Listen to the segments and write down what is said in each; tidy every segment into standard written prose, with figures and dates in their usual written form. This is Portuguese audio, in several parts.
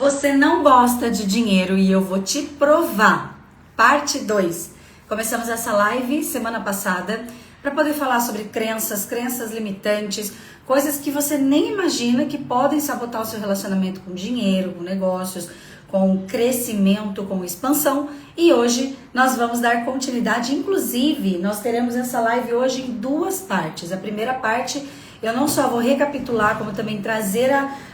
Você não gosta de dinheiro e eu vou te provar. Parte 2. Começamos essa live semana passada para poder falar sobre crenças limitantes, coisas que você nem imagina que podem sabotar o seu relacionamento com dinheiro, com negócios, com crescimento, com expansão. E hoje nós vamos dar continuidade, inclusive nós teremos essa live hoje em duas partes. A primeira parte eu não só vou recapitular, como também trazer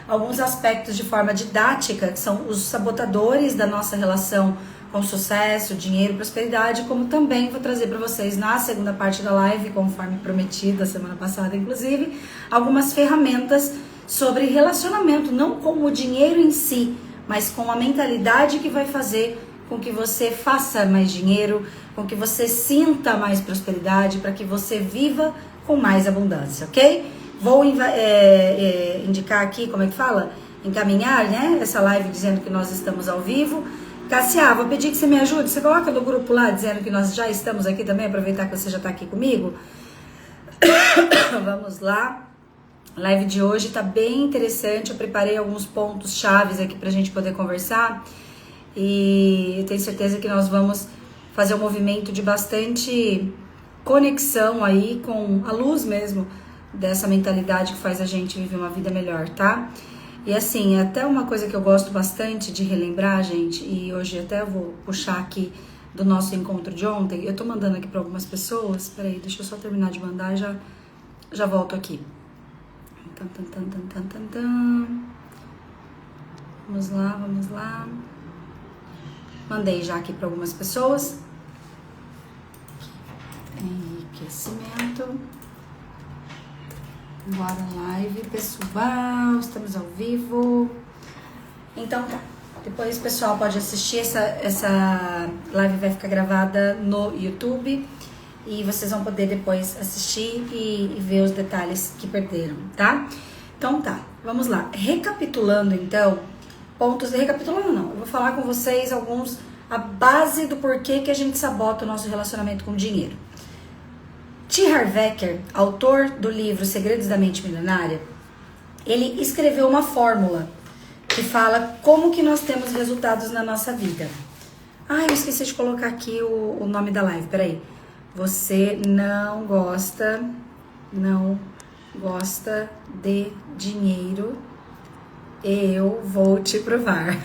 alguns aspectos de forma didática, que são os sabotadores da nossa relação com sucesso, dinheiro, prosperidade, como também vou trazer para vocês na segunda parte da live, conforme prometido a semana passada, inclusive, algumas ferramentas sobre relacionamento, não com o dinheiro em si, mas com a mentalidade que vai fazer com que você faça mais dinheiro, com que você sinta mais prosperidade, para que você viva com mais abundância, ok? Vou indicar aqui, como é que fala? Encaminhar, né? Essa live dizendo que nós estamos ao vivo. Cássia, vou pedir que você me ajude. Você coloca no grupo lá dizendo que nós já estamos aqui também, aproveitar que você já está aqui comigo. Vamos lá. A live de hoje está bem interessante. Eu preparei alguns pontos chaves aqui para a gente poder conversar. E eu tenho certeza que nós vamos fazer um movimento de bastante conexão aí com a luz mesmo dessa mentalidade que faz a gente viver uma vida melhor, tá? E assim, até uma coisa que eu gosto bastante de relembrar, gente, e hoje até eu vou puxar aqui do nosso encontro de ontem, eu tô mandando aqui para algumas pessoas, peraí, deixa eu só terminar de mandar e já volto aqui. Vamos lá. Mandei já aqui para algumas pessoas. Enriquecimento. Bora live, pessoal, estamos ao vivo. Então tá, depois o pessoal pode assistir, essa live vai ficar gravada no YouTube e vocês vão poder depois assistir e ver os detalhes que perderam, tá? Então tá, vamos lá. Recapitulando então, recapitulando não, eu vou falar com vocês a base do porquê que a gente sabota o nosso relacionamento com o dinheiro. T. Harv Eker, autor do livro Segredos da Mente Milionária, ele escreveu uma fórmula que fala como que nós temos resultados na nossa vida. Ah, eu esqueci de colocar aqui o nome da live, peraí. Você não gosta de dinheiro, eu vou te provar.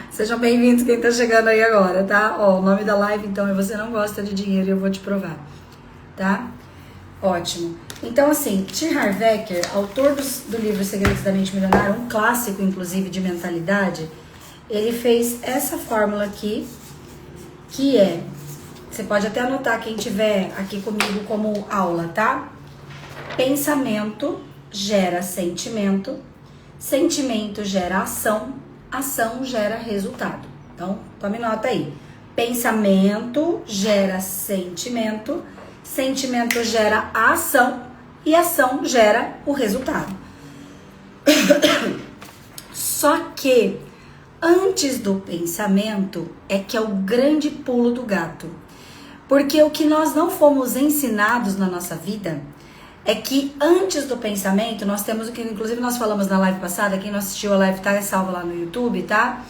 Sejam bem-vindos quem tá chegando aí agora, tá? Ó, o nome da live então é Você Não Gosta de Dinheiro, eu vou te provar. Tá? Ótimo. Então, assim, T. Harv Eker, autor do livro Segredos da Mente Milionária, um clássico, inclusive, de mentalidade, ele fez essa fórmula aqui, que é, você pode até anotar quem tiver aqui comigo como aula, tá? Pensamento gera sentimento, sentimento gera ação, ação gera resultado. Então, tome nota aí. Pensamento gera sentimento, sentimento gera a ação e ação gera o resultado. Só que antes do pensamento é que é o grande pulo do gato. Porque o que nós não fomos ensinados na nossa vida é que antes do pensamento nós temos o que inclusive nós falamos na live passada, quem não assistiu a live tá salva lá no YouTube, tá?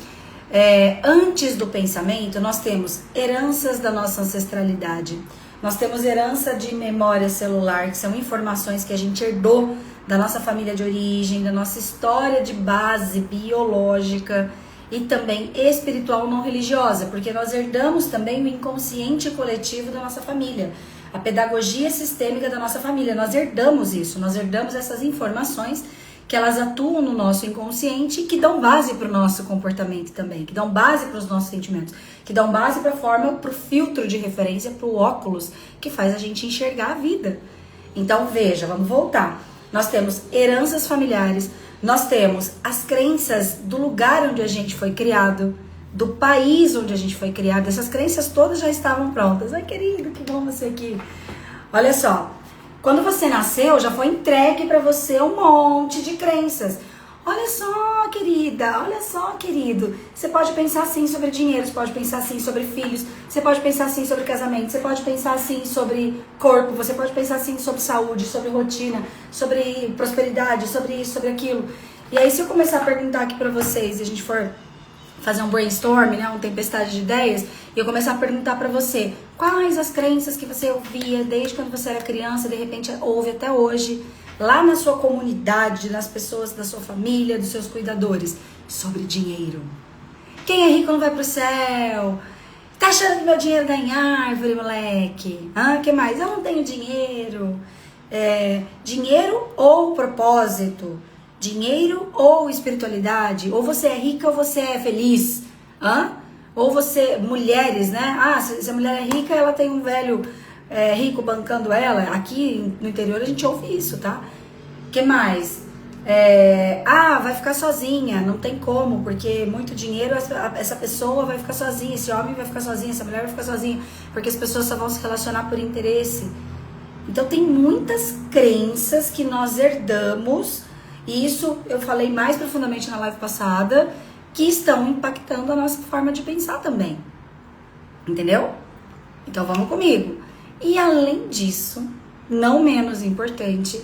Antes do pensamento nós temos heranças da nossa ancestralidade. Nós temos herança de memória celular, que são informações que a gente herdou da nossa família de origem, da nossa história de base biológica e também espiritual não religiosa, porque nós herdamos também o inconsciente coletivo da nossa família, a pedagogia sistêmica da nossa família. Nós herdamos isso, nós herdamos essas informações que elas atuam no nosso inconsciente e que dão base para o nosso comportamento também, que dão base para os nossos sentimentos, que dão base para a forma, para o filtro de referência, para o óculos que faz a gente enxergar a vida. Então veja, vamos voltar. Nós temos heranças familiares, nós temos as crenças do lugar onde a gente foi criado, do país onde a gente foi criado. Essas crenças todas já estavam prontas. Ai, querido, que bom você aqui. Olha só. Quando você nasceu, já foi entregue para você um monte de crenças. Olha só, querida, olha só, querido. Você pode pensar assim sobre dinheiro, você pode pensar assim sobre filhos, você pode pensar assim sobre casamento, você pode pensar assim sobre corpo, você pode pensar assim sobre saúde, sobre rotina, sobre prosperidade, sobre isso, sobre aquilo. E aí, se eu começar a perguntar aqui pra vocês, e a gente for fazer um brainstorm, né, uma tempestade de ideias, e eu começar a perguntar pra você, quais as crenças que você ouvia desde quando você era criança, de repente ouve até hoje, lá na sua comunidade, nas pessoas da sua família, dos seus cuidadores, sobre dinheiro. Quem é rico não vai pro céu. Tá achando que meu dinheiro dá em árvore, moleque? Que mais? Eu não tenho dinheiro. Dinheiro ou propósito? Dinheiro ou espiritualidade? Ou você é rica ou você é feliz? Ou você, mulheres, né? Se a mulher é rica, ela tem um velho rico bancando ela. Aqui no interior a gente ouve isso, tá? Que mais? Vai ficar sozinha, não tem como, porque muito dinheiro, essa pessoa vai ficar sozinha, esse homem vai ficar sozinho, essa mulher vai ficar sozinha, porque as pessoas só vão se relacionar por interesse. Então tem muitas crenças que nós herdamos, e isso eu falei mais profundamente na live passada, que estão impactando a nossa forma de pensar também. Entendeu? Então vamos comigo. E além disso, não menos importante,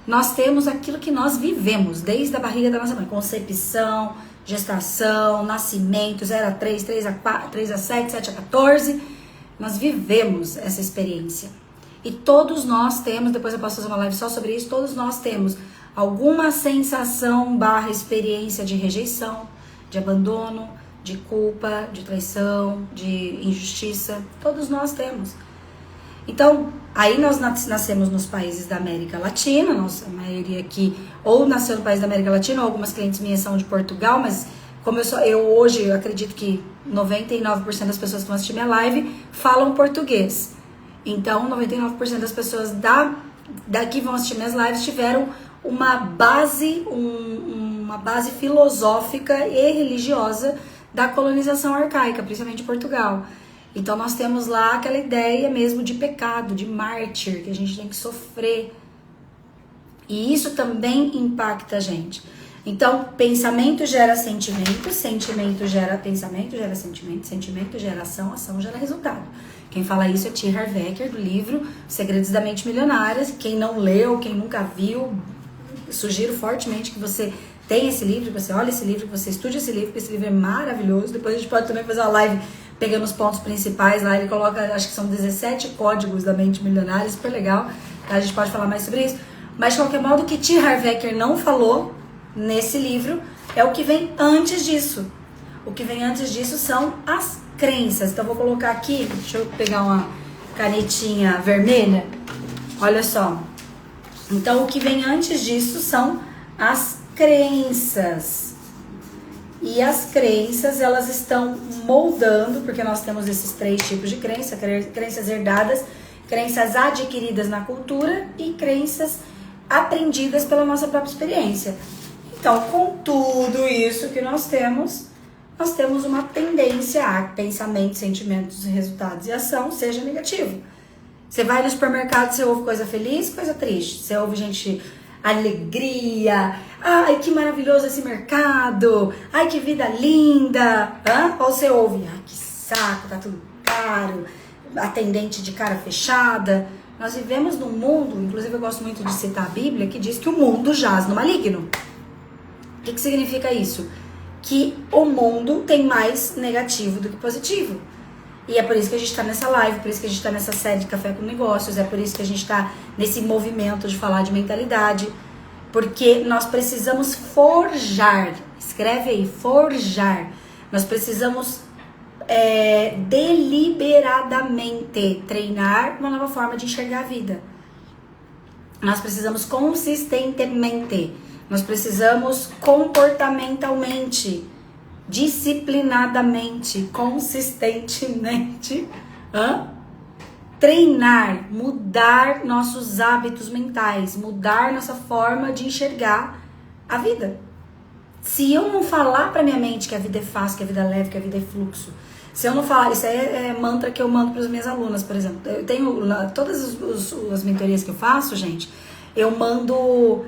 nós temos aquilo que nós vivemos desde a barriga da nossa mãe. Concepção, gestação, nascimento, 0 a 3, 3 a 4, 3 a 7, 7 a 14. Nós vivemos essa experiência. E todos nós temos, depois eu posso fazer uma live só sobre isso, todos nós temos alguma sensação / experiência de rejeição, de abandono, de culpa, de traição, de injustiça. Todos nós temos. Então, aí nós nascemos nos países da América Latina, nossa maioria aqui ou nasceu no país da América Latina, ou algumas clientes minhas são de Portugal, mas como eu acredito que 99% das pessoas que vão assistir minha live falam português. Então, 99% das pessoas daqui vão assistir minhas lives tiveram uma base filosófica e religiosa da colonização arcaica, principalmente de Portugal. Então nós temos lá aquela ideia mesmo de pecado, de mártir, que a gente tem que sofrer. E isso também impacta a gente. Então, pensamento gera sentimento, sentimento gera pensamento, gera sentimento, sentimento gera ação, ação gera resultado. Quem fala isso é T. Harv Eker, do livro Segredos da Mente Milionária. Quem não leu, quem nunca viu, sugiro fortemente que você tenha esse livro, que você olhe esse livro, que você estude esse livro, porque esse livro é maravilhoso. Depois a gente pode também fazer uma live pegando os pontos principais lá. Ele coloca, acho que são 17 códigos da mente milionária, super legal. A gente pode falar mais sobre isso. Mas de qualquer modo, o que T. Harv Eker não falou nesse livro é o que vem antes disso. O que vem antes disso são as crenças. Então, vou colocar aqui, deixa eu pegar uma canetinha vermelha. Olha só. Então, o que vem antes disso são as crenças. E as crenças, elas estão moldando, porque nós temos esses 3 tipos de crença, crenças herdadas, crenças adquiridas na cultura e crenças aprendidas pela nossa própria experiência. Então, com tudo isso que nós temos uma tendência a pensamentos, sentimentos, resultados e ação seja negativo. Você vai no supermercado, você ouve coisa feliz, coisa triste. Você ouve gente, alegria, ai que maravilhoso esse mercado, ai que vida linda. Ou você ouve, ai que saco, tá tudo caro, atendente de cara fechada. Nós vivemos num mundo, inclusive eu gosto muito de citar a Bíblia, que diz que o mundo jaz no maligno. O que significa isso? Que o mundo tem mais negativo do que positivo. E é por isso que a gente está nessa live, por isso que a gente está nessa série de Café com Negócios, é por isso que a gente está nesse movimento de falar de mentalidade, porque nós precisamos forjar, escreve aí, forjar, nós precisamos deliberadamente treinar uma nova forma de enxergar a vida. Nós precisamos consistentemente, nós precisamos comportamentalmente, disciplinadamente, consistentemente, treinar, mudar nossos hábitos mentais, mudar nossa forma de enxergar a vida. Se eu não falar pra minha mente que a vida é fácil, que a vida é leve, que a vida é fluxo, se eu não falar, isso aí é mantra que eu mando para as minhas alunas, por exemplo. Eu tenho todas as mentorias que eu faço, gente, eu mando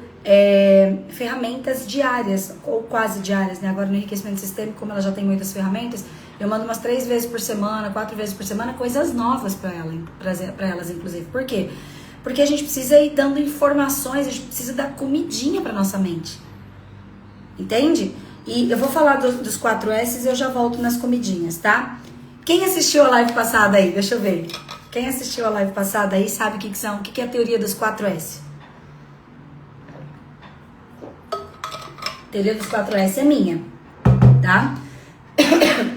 ferramentas diárias, ou quase diárias, né? Agora no enriquecimento sistêmico, como ela já tem muitas ferramentas, eu mando umas 3 vezes por semana, 4 vezes por semana, coisas novas para elas, inclusive. Por quê? Porque a gente precisa ir dando informações, a gente precisa dar comidinha para nossa mente. Entende? E eu vou falar dos 4 S's e eu já volto nas comidinhas, tá? Quem assistiu a live passada aí? Deixa eu ver. Quem assistiu a live passada aí sabe o que é a teoria dos 4 S. A teoria dos 4 S é minha, tá?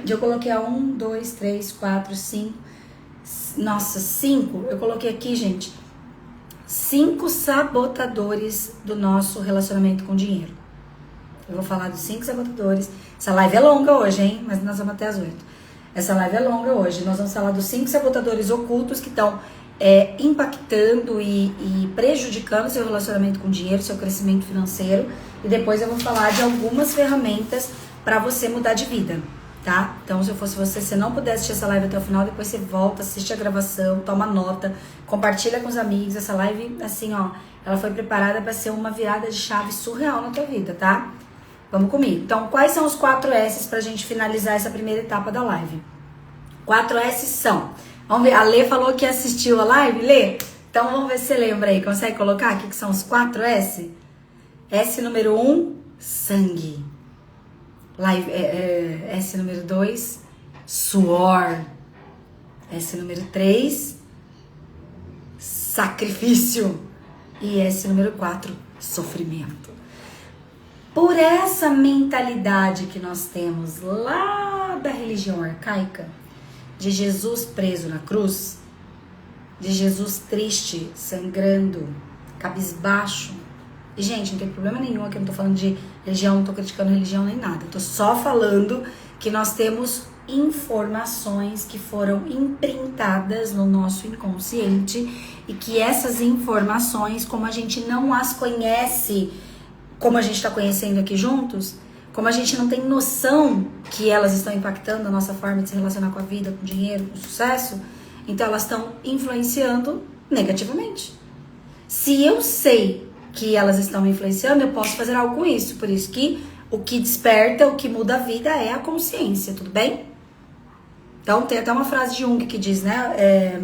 Eu coloquei a 1, 2, 3, 4, 5. Nossa, 5. Eu coloquei aqui, gente, 5 sabotadores do nosso relacionamento com dinheiro. Eu vou falar dos 5 sabotadores. Essa live é longa hoje, hein? Mas nós vamos até as 8. Essa live é longa hoje. Nós vamos falar dos 5 sabotadores ocultos que estão impactando e prejudicando seu relacionamento com dinheiro, seu crescimento financeiro. E depois eu vou falar de algumas ferramentas para você mudar de vida, tá? Então, se eu fosse você, se não puder assistir essa live até o final, depois você volta, assiste a gravação, toma nota, compartilha com os amigos. Essa live, assim, ó, ela foi preparada para ser uma virada de chave surreal na tua vida, tá? Vamos comigo. Então, quais são os 4 S's pra gente finalizar essa primeira etapa da live? 4 S's são... Vamos ver, a Lê falou que assistiu a live, Lê? Então, vamos ver se você lembra aí. Consegue colocar o que são os 4 S? S número 1, sangue. S número 2, suor. S número 3, sacrifício. E S número 4, sofrimento. Por essa mentalidade que nós temos lá da religião arcaica, de Jesus preso na cruz, de Jesus triste, sangrando, cabisbaixo. E, gente, não tem problema nenhum aqui, eu não tô falando de religião, não tô criticando religião nem nada. Eu tô só falando que nós temos informações que foram imprintadas no nosso inconsciente e que essas informações, como a gente não as conhece, como a gente está conhecendo aqui juntos, como a gente não tem noção que elas estão impactando a nossa forma de se relacionar com a vida, com o dinheiro, com o sucesso, então elas estão influenciando negativamente. Se eu sei que elas estão me influenciando, eu posso fazer algo com isso. Por isso que o que desperta, o que muda a vida é a consciência, tudo bem? Então tem até uma frase de Jung que diz, né?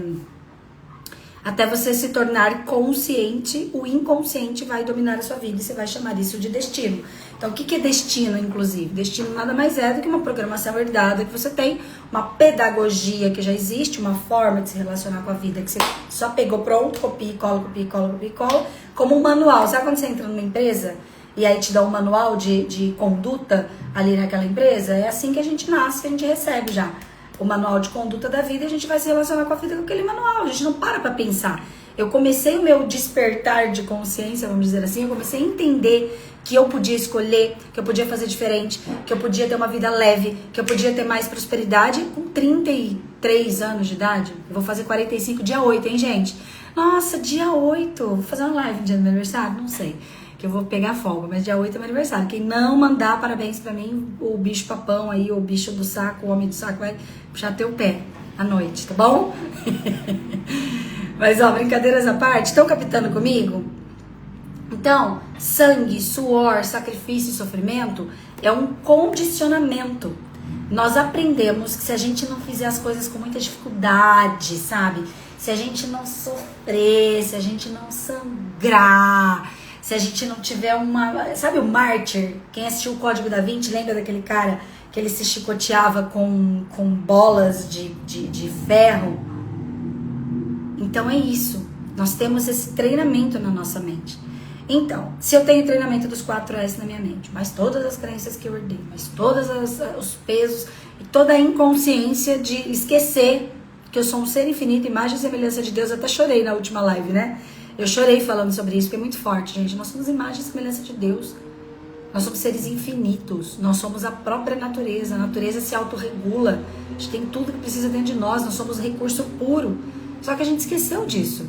Até você se tornar consciente, o inconsciente vai dominar a sua vida e você vai chamar isso de destino. Então, o que é destino, inclusive? Destino nada mais é do que uma programação herdada que você tem, uma pedagogia que já existe, uma forma de se relacionar com a vida que você só pegou pronto, copia e cola, copia e cola, copia e cola, como um manual. Sabe quando você entra numa empresa e aí te dá um manual de conduta ali naquela empresa? É assim que a gente nasce, que a gente recebe já o manual de conduta da vida, e a gente vai se relacionar com a vida com aquele manual. A gente não para pra pensar. Eu comecei o meu despertar de consciência, vamos dizer assim, eu comecei a entender que eu podia escolher, que eu podia fazer diferente, que eu podia ter uma vida leve, que eu podia ter mais prosperidade com 33 anos de idade. Eu vou fazer 45 dia 8, hein, gente? Nossa, dia 8. Vou fazer uma live no dia do meu aniversário? Não sei. Que eu vou pegar folga, mas dia 8 é meu aniversário. Quem não mandar parabéns pra mim, o bicho papão aí, o bicho do saco, o homem do saco vai puxar teu pé à noite, tá bom? Mas, ó, brincadeiras à parte, estão captando comigo? Então, sangue, suor, sacrifício e sofrimento é um condicionamento. Nós aprendemos que se a gente não fizer as coisas com muita dificuldade, sabe? Se a gente não sofrer, se a gente não sangrar, se a gente não tiver uma... Sabe o mártir? Quem assistiu o Código da Vinci, lembra daquele cara que ele se chicoteava com bolas de ferro? Então é isso. Nós temos esse treinamento na nossa mente. Então, se eu tenho treinamento dos 4 S na minha mente, mas todas as crenças que eu herdei, mas todos os pesos e toda a inconsciência de esquecer que eu sou um ser infinito, imagem e semelhança de Deus. Eu até chorei na última live, né? Eu chorei falando sobre isso, porque é muito forte, gente. Nós somos imagem e semelhança de Deus. Nós somos seres infinitos. Nós somos a própria natureza. A natureza se autorregula. A gente tem tudo que precisa dentro de nós. Nós somos recurso puro. Só que a gente esqueceu disso.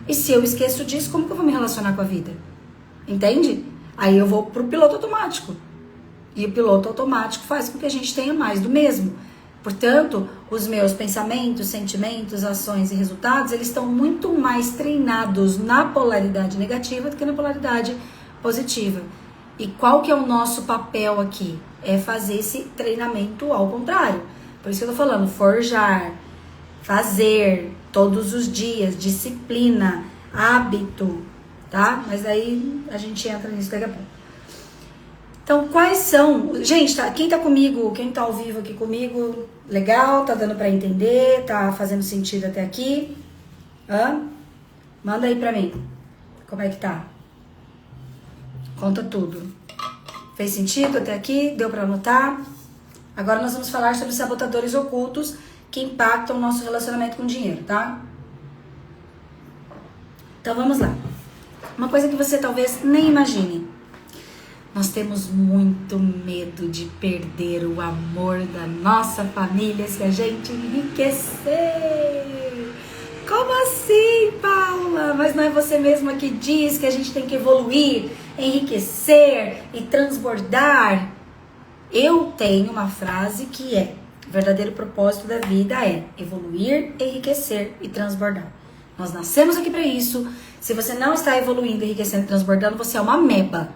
E se eu esqueço disso, como que eu vou me relacionar com a vida? Entende? Aí eu vou pro piloto automático. E o piloto automático faz com que a gente tenha mais do mesmo. Portanto, os meus pensamentos, sentimentos, ações e resultados, eles estão muito mais treinados na polaridade negativa do que na polaridade positiva. E qual que é o nosso papel aqui? É fazer esse treinamento ao contrário. Por isso que eu tô falando, forjar, fazer todos os dias, disciplina, hábito, tá? Mas aí a gente entra nisso daqui a pouco. Então, quais são... Gente, quem tá comigo, quem tá ao vivo aqui comigo, legal, tá dando pra entender, tá fazendo sentido até aqui? Manda aí pra mim. Como é que tá? Conta tudo. Fez sentido até aqui? Deu pra anotar? Agora nós vamos falar sobre sabotadores ocultos que impactam o nosso relacionamento com o dinheiro, tá? Então vamos lá. Uma coisa que você talvez nem imagine. Nós temos muito medo de perder o amor da nossa família se a gente enriquecer. Como assim, Paula? Mas não é você mesma que diz que a gente tem que evoluir, enriquecer e transbordar? Eu tenho uma frase que é: o verdadeiro propósito da vida é evoluir, enriquecer e transbordar. Nós nascemos aqui para isso. Se você não está evoluindo, enriquecendo e transbordando, você é uma ameba.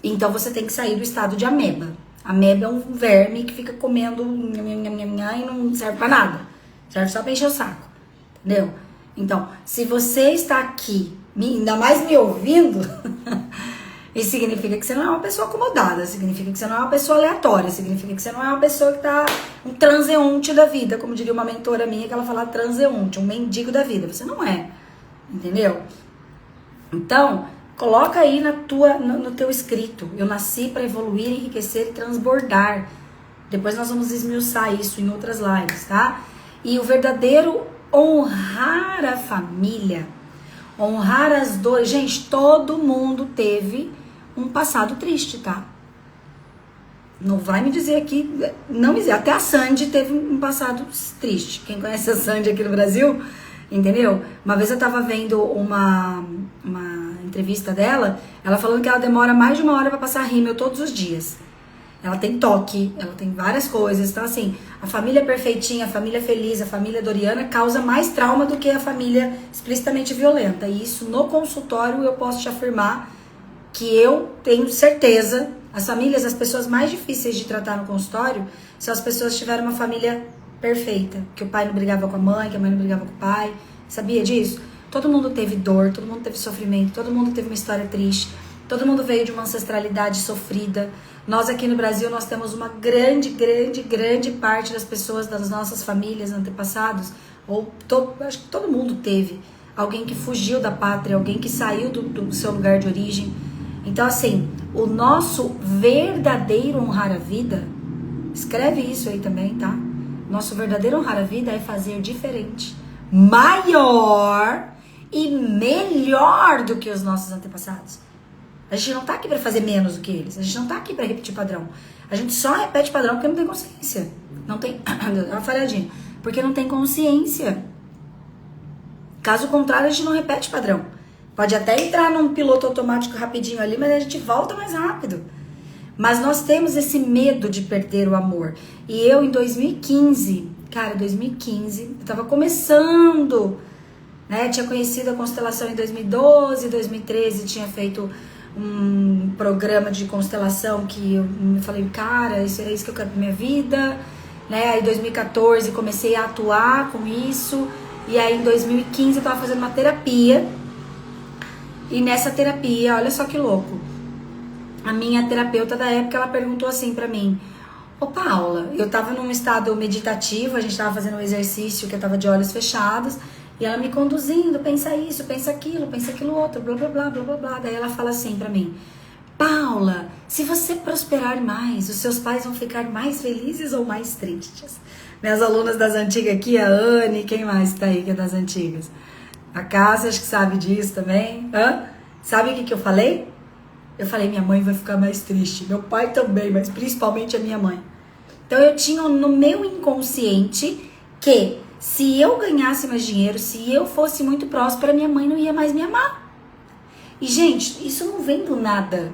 Então você tem que sair do estado de ameba. Ameba é um verme que fica comendo e não serve para nada. Serve só para encher o saco. Entendeu? Então, se você está aqui, ainda mais me ouvindo, isso significa que você não é uma pessoa acomodada, significa que você não é uma pessoa aleatória, significa que você não é uma pessoa que tá um transeunte da vida, como diria uma mentora minha, que ela fala transeunte, um mendigo da vida. Você não é, entendeu? Então, coloca aí no teu escrito: eu nasci para evoluir, enriquecer e transbordar. Depois nós vamos esmiuçar isso em outras lives, tá? E o verdadeiro honrar a família, honrar as dores. Gente, todo mundo teve um passado triste, tá? Não vai me dizer aqui, não me dizer, até a Sandy teve um passado triste. Quem conhece a Sandy aqui no Brasil, entendeu? Uma vez eu tava vendo uma entrevista dela, ela falando que ela demora mais de 1 hora pra passar rímel todos os dias. Ela tem toque, ela tem várias coisas. Então, assim, a família perfeitinha, a família feliz, a família doriana causa mais trauma do que a família explicitamente violenta. E isso, no consultório, eu posso te afirmar que eu tenho certeza. As famílias, as pessoas mais difíceis de tratar no consultório são as pessoas que tiveram uma família perfeita. Que o pai não brigava com a mãe, que a mãe não brigava com o pai. Sabia disso? Todo mundo teve dor, todo mundo teve sofrimento, todo mundo teve uma história triste. Todo mundo veio de uma ancestralidade sofrida. Nós aqui no Brasil, nós temos uma grande parte das pessoas, das nossas famílias, antepassados, acho que todo mundo teve alguém que fugiu da pátria, alguém que saiu do seu lugar de origem. Então, assim, o nosso verdadeiro honrar a vida, escreve isso aí também, tá? Nosso verdadeiro honrar a vida é fazer diferente, maior e melhor do que os nossos antepassados. A gente não tá aqui pra fazer menos do que eles. A gente não tá aqui pra repetir padrão. A gente só repete padrão porque não tem consciência. Não tem... Dá uma falhadinha. Porque não tem consciência. Caso contrário, a gente não repete padrão. Pode até entrar num piloto automático rapidinho ali, mas a gente volta mais rápido. Mas nós temos esse medo de perder o amor. E eu, em 2015... Cara, 2015... Eu tava começando... Né? Tinha conhecido a constelação em 2012, 2013. Tinha feito um programa de constelação que eu me falei, cara, isso é isso que eu quero pra minha vida, né? Aí em 2014 comecei a atuar com isso, e aí em 2015 eu tava fazendo uma terapia, e nessa terapia, olha só que louco, a minha terapeuta da época, ela perguntou assim pra mim: ô Paula, eu tava num estado meditativo, a gente tava fazendo um exercício que eu tava de olhos fechados, e ela me conduzindo, pensa isso, pensa aquilo outro, blá, blá, blá, blá, blá, blá. Daí ela fala assim pra mim: Paula, se você prosperar mais, os seus pais vão ficar mais felizes ou mais tristes? Minhas alunas das antigas aqui, a Anne, quem mais tá aí que é das antigas? A Cássia, acho que sabe disso também. Sabe o que eu falei? Eu falei, minha mãe vai ficar mais triste, meu pai também, mas principalmente a minha mãe. Então eu tinha no meu inconsciente que se eu ganhasse mais dinheiro, se eu fosse muito próspera, minha mãe não ia mais me amar. E, gente, isso não vem do nada.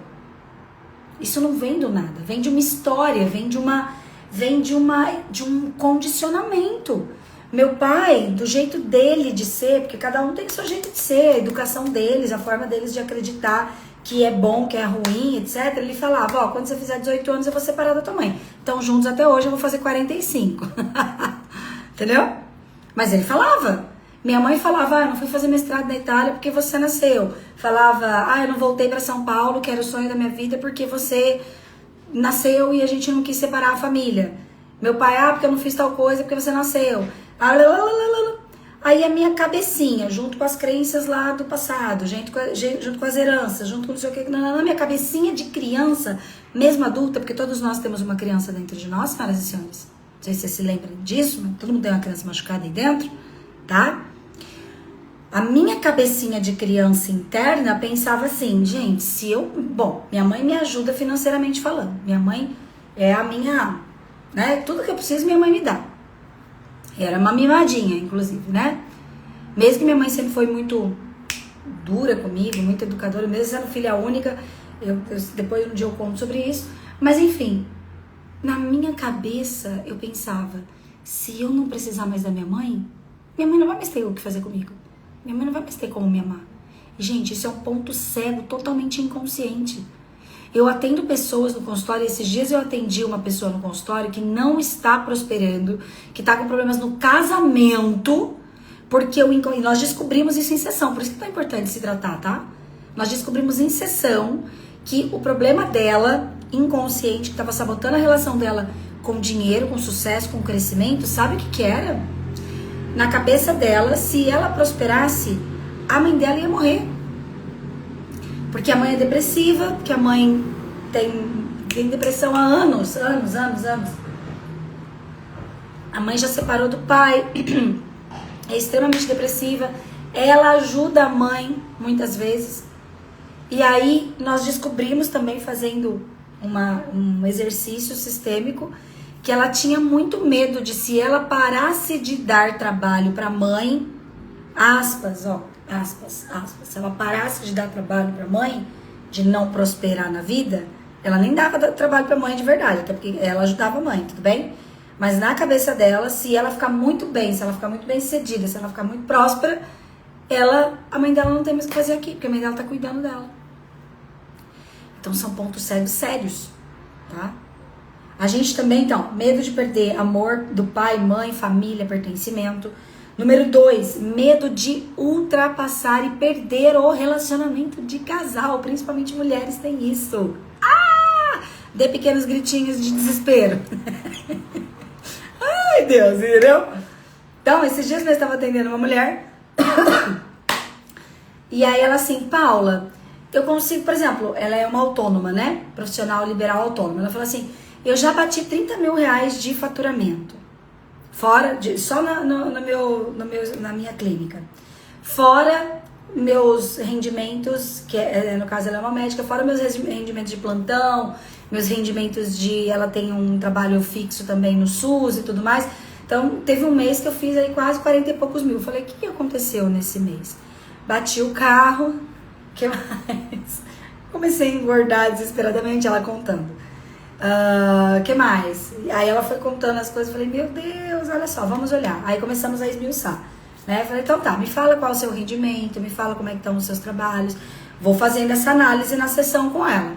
Isso não vem do nada. Vem de uma história, vem de um condicionamento. Meu pai, do jeito dele de ser, porque cada um tem o seu jeito de ser, a educação deles, a forma deles de acreditar que é bom, que é ruim, etc. Ele falava, ó, quando você fizer 18 anos eu vou separar da tua mãe. Então, juntos até hoje eu vou fazer 45. Entendeu? Mas ele falava. Minha mãe falava, eu não fui fazer mestrado na Itália porque você nasceu. Falava, eu não voltei para São Paulo, que era o sonho da minha vida, porque você nasceu e a gente não quis separar a família. Meu pai, porque eu não fiz tal coisa porque você nasceu. Aí a minha cabecinha, junto com as crenças lá do passado, junto com as heranças, junto com não sei o que, na minha cabecinha de criança, mesmo adulta, porque todos nós temos uma criança dentro de nós, senhoras e senhores. Não sei se vocês se lembram disso, mas todo mundo tem uma criança machucada aí dentro, tá? A minha cabecinha de criança interna pensava assim, gente, minha mãe me ajuda financeiramente falando. Minha mãe é a minha, né? Tudo que eu preciso, minha mãe me dá. Era uma mimadinha, inclusive, né? Mesmo que minha mãe sempre foi muito dura comigo, muito educadora, mesmo sendo filha única, depois um dia eu conto sobre isso. Mas enfim, na minha cabeça eu pensava, se eu não precisar mais da minha mãe não vai mais ter o que fazer comigo. Minha mãe não vai mais ter como me amar. Gente, isso é um ponto cego, totalmente inconsciente. Eu atendo pessoas no consultório, esses dias eu atendi uma pessoa no consultório que não está prosperando, que está com problemas no casamento, porque e nós descobrimos isso em sessão, por isso que é tão importante se tratar, tá? Nós descobrimos em sessão que o problema dela, inconsciente, que estava sabotando a relação dela com dinheiro, com sucesso, com crescimento, sabe o que era? Na cabeça dela, se ela prosperasse, a mãe dela ia morrer. Porque a mãe é depressiva, porque a mãe tem depressão há anos. A mãe já separou do pai, é extremamente depressiva. Ela ajuda a mãe, muitas vezes. E aí, nós descobrimos também, fazendo um exercício sistêmico, que ela tinha muito medo de, se ela parasse de dar trabalho para a mãe, aspas, se ela parasse de dar trabalho para a mãe, de não prosperar na vida, ela nem dava trabalho para a mãe de verdade, até porque ela ajudava a mãe, tudo bem? Mas na cabeça dela, se ela ficar muito bem, se ela ficar muito bem sucedida, se ela ficar muito próspera, a mãe dela não tem mais o que fazer aqui, porque a mãe dela tá cuidando dela. Então são pontos sérios, tá? A gente também, então, medo de perder amor do pai, mãe, família, pertencimento. Número 2, medo de ultrapassar e perder o relacionamento de casal. Principalmente mulheres têm isso. Dê pequenos gritinhos de desespero. Ai, Deus, entendeu? Então, esses dias nós estávamos atendendo uma mulher. E aí ela assim, Paula, eu consigo, por exemplo, ela é uma autônoma, né? Profissional liberal autônoma. Ela falou assim, eu já bati 30 mil reais de faturamento. Só na minha clínica. Fora meus rendimentos, que no caso ela é uma médica, fora meus rendimentos de plantão, meus rendimentos ela tem um trabalho fixo também no SUS e tudo mais. Então, teve um mês que eu fiz aí quase 40 e poucos mil. Falei, o que aconteceu nesse mês? Bati o carro, que mais? Comecei a engordar desesperadamente, ela contando. Que mais? Aí ela foi contando as coisas, falei, meu Deus, olha só, vamos olhar. Aí começamos a esmiuçar, né? Falei, então tá, me fala qual é o seu rendimento, me fala como é que estão os seus trabalhos. Vou fazendo essa análise na sessão com ela.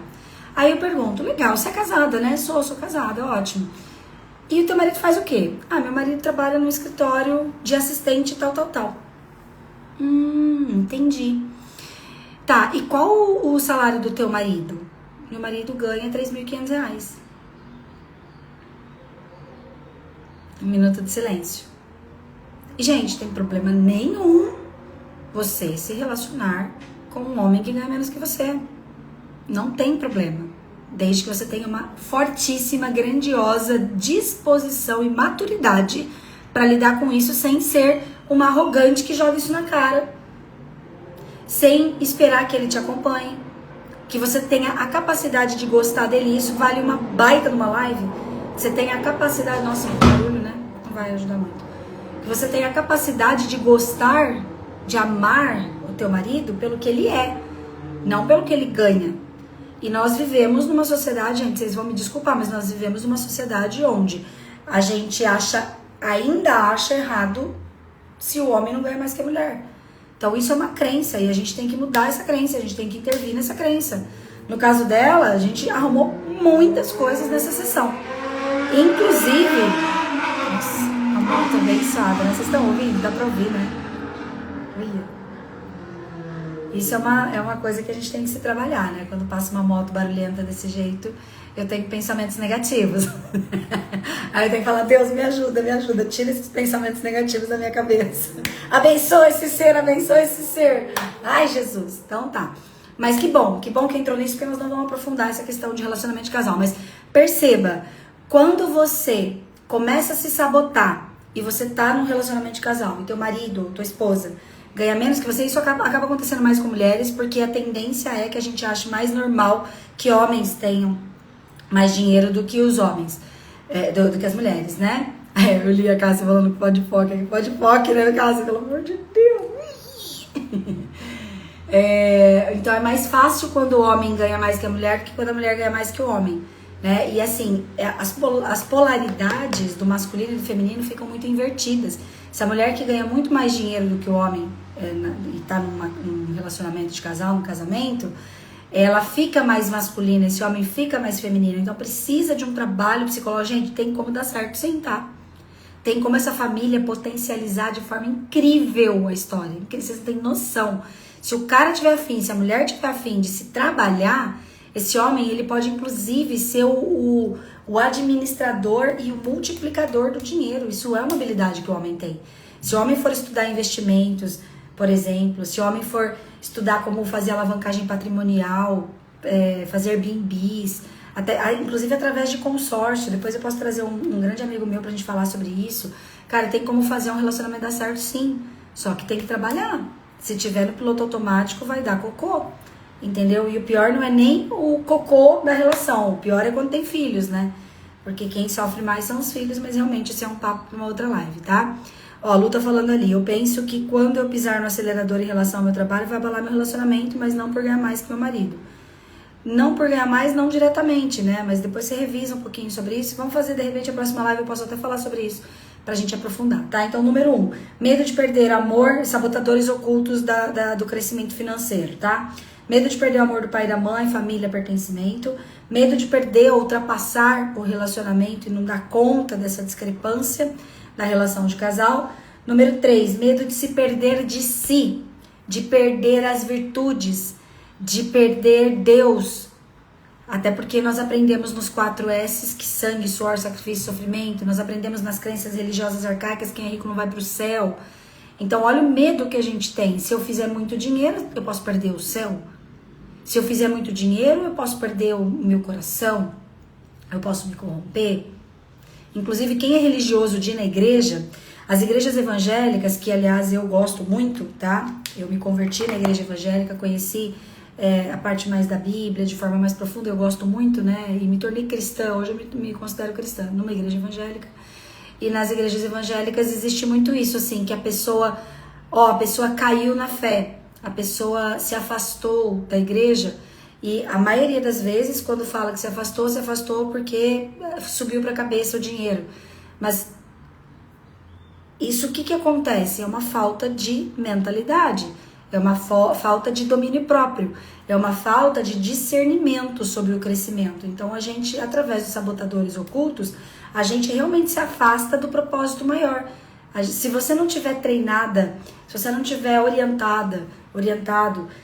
Aí eu pergunto, legal, você é casada, né? Sou casada, ótimo. E o teu marido faz o quê? Meu marido trabalha no escritório de assistente tal. Entendi. Tá, e qual o salário do teu marido? Meu marido ganha R$3.500. Um minuto de silêncio. E, gente, tem problema nenhum você se relacionar com um homem que ganha menos que você. Não tem problema. Desde que você tenha uma fortíssima, grandiosa disposição e maturidade para lidar com isso sem ser uma arrogante que joga isso na cara. Sem esperar que ele te acompanhe. Que você tenha a capacidade de gostar dele. Isso vale uma baita numa live. Você tenha a capacidade... Nossa, muito barulho, né? Não vai ajudar muito. Que você tenha a capacidade de gostar, de amar o teu marido pelo que ele é. Não pelo que ele ganha. E nós vivemos numa sociedade, gente, vocês vão me desculpar, mas nós vivemos numa sociedade onde a gente ainda acha errado se o homem não ganha mais que a mulher. Então isso é uma crença e a gente tem que mudar essa crença, a gente tem que intervir nessa crença. No caso dela, a gente arrumou muitas coisas nessa sessão. Inclusive, nossa, a moto abençoada, né? Vocês estão ouvindo? Dá pra ouvir, né? Isso é uma coisa que a gente tem que se trabalhar, né? Quando passa uma moto barulhenta desse jeito, eu tenho pensamentos negativos. Aí eu tenho que falar, Deus, me ajuda, tira esses pensamentos negativos da minha cabeça. Abençoa esse ser. Ai, Jesus. Então tá. Mas que bom que entrou nisso, porque nós não vamos aprofundar essa questão de relacionamento de casal. Mas perceba, quando você começa a se sabotar e você tá num relacionamento de casal, e teu marido, tua esposa, ganha menos que você, isso acaba acontecendo mais com mulheres, porque a tendência é que a gente ache mais normal que homens tenham mais dinheiro do que os homens, do que as mulheres, né? Eu li a Cássia falando pode POC, né, Cássia? Pelo amor de Deus! Então é mais fácil quando o homem ganha mais que a mulher do que quando a mulher ganha mais que o homem, né? E assim, as polaridades do masculino e do feminino ficam muito invertidas. Se a mulher que ganha muito mais dinheiro do que o homem e tá num relacionamento de casal, num casamento, ela fica mais masculina, esse homem fica mais feminino. Então precisa de um trabalho psicológico. Gente, tem como dar certo sim, tá? Tem como essa família potencializar de forma incrível a história. Vocês não têm noção. Se o cara tiver afim, se a mulher tiver afim de se trabalhar, esse homem, ele pode inclusive ser o administrador e o multiplicador do dinheiro. Isso é uma habilidade que o homem tem. Se o homem for estudar investimentos, por exemplo, se o homem for estudar como fazer alavancagem patrimonial, fazer Airbnbs, inclusive através de consórcio. Depois eu posso trazer um grande amigo meu pra gente falar sobre isso. Cara, tem como fazer um relacionamento dar certo, sim. Só que tem que trabalhar. Se tiver no piloto automático, vai dar cocô. Entendeu? E o pior não é nem o cocô da relação. O pior é quando tem filhos, né? Porque quem sofre mais são os filhos, mas realmente isso é um papo pra uma outra live, tá? Ó, a Lu tá falando ali, eu penso que quando eu pisar no acelerador em relação ao meu trabalho, vai abalar meu relacionamento, mas não por ganhar mais que meu marido. Não por ganhar mais, não diretamente, né? Mas depois você revisa um pouquinho sobre isso. Vamos fazer, de repente, a próxima live eu posso até falar sobre isso, pra gente aprofundar, tá? Então, número 1, medo de perder amor, sabotadores ocultos do crescimento financeiro, tá? Medo de perder o amor do pai e da mãe, família, pertencimento. Medo de perder ou ultrapassar o relacionamento e não dar conta dessa discrepância da relação de casal. Número 3, medo de se perder de si, de perder as virtudes, de perder Deus. Até porque nós aprendemos nos 4 S's, que sangue, suor, sacrifício, sofrimento. Nós aprendemos nas crenças religiosas arcaicas, quem é rico não vai para o céu. Então olha o medo que a gente tem. Se eu fizer muito dinheiro, eu posso perder o céu. Se eu fizer muito dinheiro, eu posso perder o meu coração. Eu posso me corromper. Inclusive, quem é religioso de ir na igreja, as igrejas evangélicas, que aliás eu gosto muito, tá? Eu me converti na igreja evangélica, conheci a parte mais da Bíblia, de forma mais profunda, eu gosto muito, né? E me tornei cristã, hoje eu me considero cristã, numa igreja evangélica. E nas igrejas evangélicas existe muito isso, assim, que a pessoa caiu na fé, a pessoa se afastou da igreja, e a maioria das vezes, quando fala que se afastou porque subiu para a cabeça o dinheiro. Mas isso o que acontece? É uma falta de mentalidade, é uma falta de domínio próprio, é uma falta de discernimento sobre o crescimento. Então a gente, através dos sabotadores ocultos, a gente realmente se afasta do propósito maior. Se você não tiver treinada, se você não tiver orientado,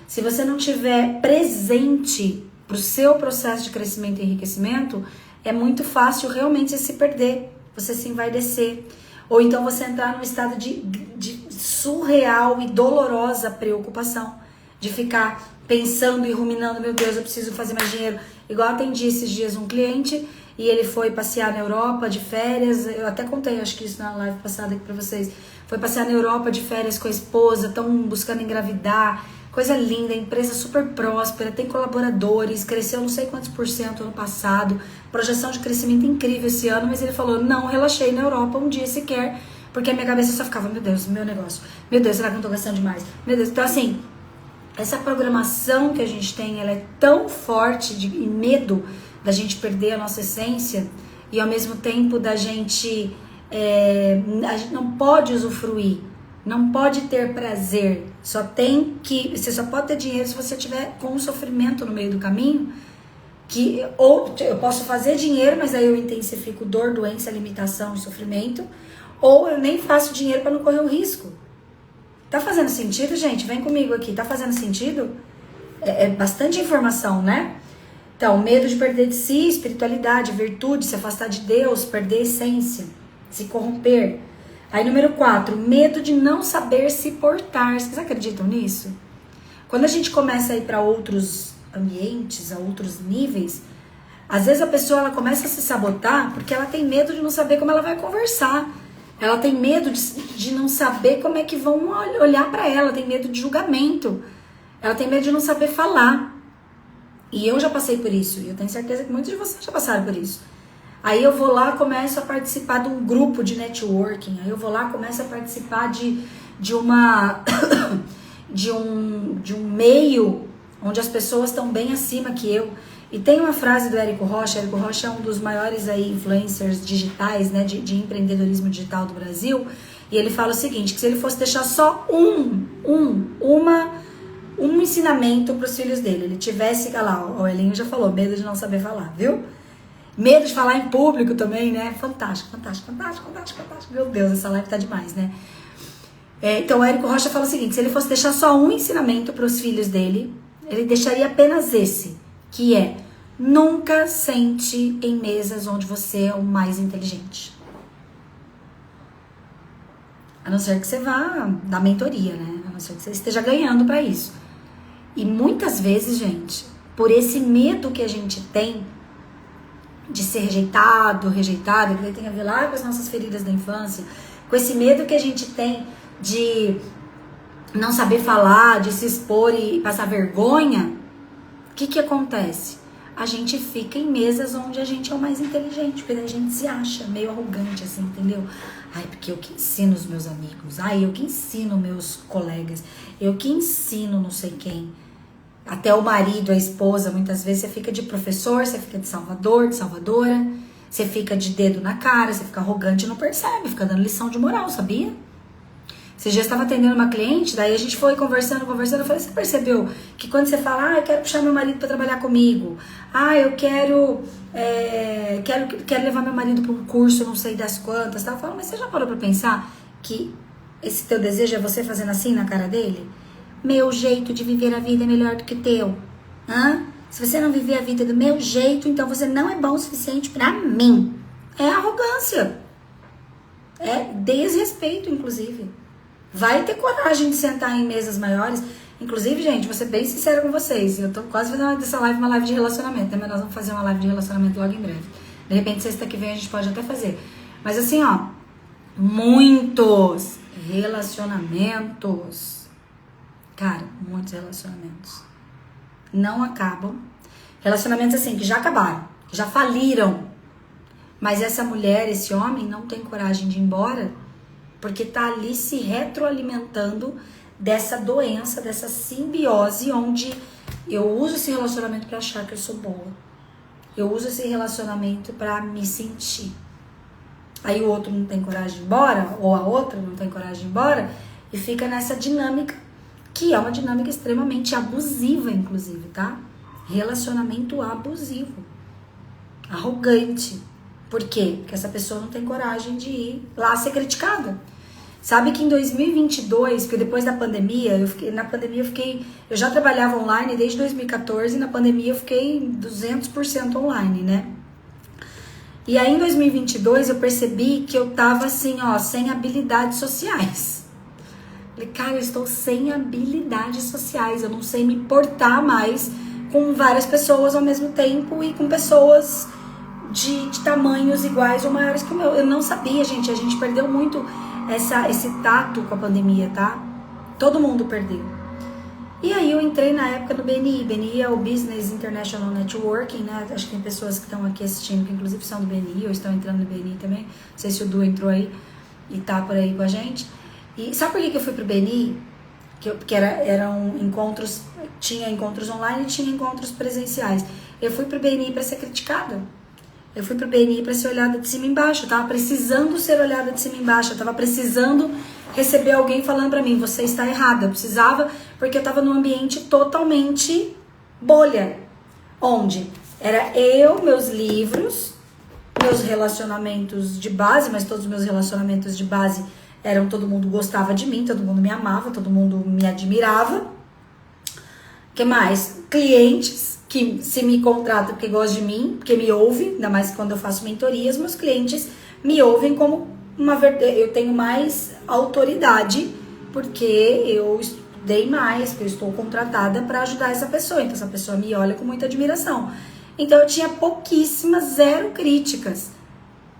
se você não tiver presente para o seu processo de crescimento e enriquecimento, é muito fácil realmente você se perder, você se envaidecer. Ou então você entrar num estado de surreal e dolorosa preocupação, de ficar pensando e ruminando, meu Deus, eu preciso fazer mais dinheiro. Igual atendi esses dias um cliente e ele foi passear na Europa de férias, eu até contei, acho que isso na live passada aqui pra vocês, foi passear na Europa de férias com a esposa, estão buscando engravidar, coisa linda, empresa super próspera, tem colaboradores, cresceu não sei quantos % ano passado, projeção de crescimento incrível esse ano, mas ele falou, não relaxei na Europa um dia sequer, porque a minha cabeça só ficava, meu Deus, meu negócio, meu Deus, será que eu não tô gastando demais? Meu Deus, então assim, essa programação que a gente tem, ela é tão forte e medo da gente perder a nossa essência e ao mesmo tempo a gente não pode usufruir, não pode ter prazer, você só pode ter dinheiro se você tiver com um sofrimento no meio do caminho, ou eu posso fazer dinheiro, mas aí eu intensifico dor, doença, limitação e sofrimento, ou eu nem faço dinheiro para não correr o risco. Tá fazendo sentido, gente? Vem comigo aqui. Tá fazendo sentido? É bastante informação, né? Então, medo de perder de si, espiritualidade, virtude, se afastar de Deus, perder a essência, se corromper. Aí, número 4, medo de não saber se portar. Vocês acreditam nisso? Quando a gente começa a ir para outros ambientes, a outros níveis, às vezes a pessoa ela começa a se sabotar porque ela tem medo de não saber como ela vai conversar. Ela tem medo de não saber como é que vão olhar para ela, tem medo de julgamento. Ela tem medo de não saber falar. E eu já passei por isso, e eu tenho certeza que muitos de vocês já passaram por isso. Aí eu vou lá, começo a participar de um grupo de networking, aí eu vou lá, começo a participar de uma de um meio onde as pessoas estão bem acima que eu. E tem uma frase do Érico Rocha. Érico Rocha é um dos maiores aí influencers digitais, né, de empreendedorismo digital do Brasil. E ele fala o seguinte, que se ele fosse deixar só um ensinamento para os filhos dele, ele tivesse, olha lá, o Elinho já falou, medo de não saber falar, viu? Medo de falar em público também, né? Fantástico, fantástico, fantástico, fantástico, fantástico. Meu Deus, essa live tá demais, né? Então o Érico Rocha fala o seguinte, se ele fosse deixar só um ensinamento para os filhos dele, ele deixaria apenas esse, que é, nunca sente em mesas onde você é o mais inteligente. A não ser que você vá dar mentoria, né? A não ser que você esteja ganhando para isso. E muitas vezes, gente, por esse medo que a gente tem de ser rejeitado, que tem a ver lá com as nossas feridas da infância, com esse medo que a gente tem de não saber falar, de se expor e passar vergonha, o que acontece? A gente fica em mesas onde a gente é o mais inteligente, porque a gente se acha meio arrogante, assim, entendeu? Ai, porque eu que ensino os meus amigos, ai, eu que ensino meus colegas, eu que ensino não sei quem. Até o marido, a esposa, muitas vezes você fica de professor, você fica de salvador, de salvadora, você fica de dedo na cara, você fica arrogante e não percebe, fica dando lição de moral, sabia? Você já estava atendendo uma cliente, daí a gente foi conversando, eu falei, você percebeu que quando você fala, eu quero puxar meu marido para trabalhar comigo, eu quero levar meu marido para um curso, não sei das quantas, tá? Eu falo, mas você já parou para pensar que esse teu desejo é você fazendo assim na cara dele? Meu jeito de viver a vida é melhor do que o teu. Se você não viver a vida do meu jeito, então você não é bom o suficiente para mim. É arrogância. É desrespeito, inclusive. Vai ter coragem de sentar em mesas maiores. Inclusive, gente, vou ser bem sincera com vocês. Eu tô quase fazendo dessa live uma live de relacionamento, né? Mas nós vamos fazer uma live de relacionamento logo em breve. De repente, sexta que vem a gente pode até fazer. Mas assim, muitos relacionamentos. Cara, muitos relacionamentos não acabam. Relacionamentos assim, que já acabaram, que já faliram. Mas essa mulher, esse homem não tem coragem de ir embora porque tá ali se retroalimentando dessa doença, dessa simbiose onde eu uso esse relacionamento para achar que eu sou boa. Eu uso esse relacionamento para me sentir. Aí o outro não tem coragem de ir embora, ou a outra não tem coragem de ir embora, e fica nessa dinâmica, que é uma dinâmica extremamente abusiva, inclusive, tá? Relacionamento abusivo. Arrogante. Por quê? Porque essa pessoa não tem coragem de ir lá ser criticada. Sabe que em 2022, porque depois da pandemia, eu já trabalhava online desde 2014, e na pandemia eu fiquei 200% online, né? E aí em 2022 eu percebi que eu tava assim, sem habilidades sociais. Falei, cara, eu estou sem habilidades sociais, eu não sei me portar mais com várias pessoas ao mesmo tempo e com pessoas de tamanhos iguais ou maiores que o meu. Eu não sabia, gente, a gente perdeu muito esse tato com a pandemia, tá? Todo mundo perdeu. E aí eu entrei na época no BNI. BNI é o Business International Networking, né? Acho que tem pessoas que estão aqui assistindo que inclusive são do BNI ou estão entrando no BNI também. Não sei se o Du entrou aí e tá por aí com a gente. E sabe por que eu fui pro BNI? Porque eram encontros, tinha encontros online e tinha encontros presenciais. Eu fui pro BNI para ser criticada. Eu fui pro BNI para ser olhada de cima e embaixo. Eu tava precisando ser olhada de cima e embaixo. Eu tava precisando receber alguém falando pra mim, você está errada. Eu precisava, porque eu tava num ambiente totalmente bolha. Onde era eu, meus livros, meus relacionamentos de base, mas todos os meus relacionamentos de base Todo mundo gostava de mim, todo mundo me amava, todo mundo me admirava. Que mais? Clientes que se me contratam porque gostam de mim, porque me ouvem, ainda mais quando eu faço mentorias, meus clientes me ouvem como eu tenho mais autoridade, porque eu estudei mais, porque eu estou contratada para ajudar essa pessoa, então essa pessoa me olha com muita admiração. Então eu tinha pouquíssimas, zero críticas,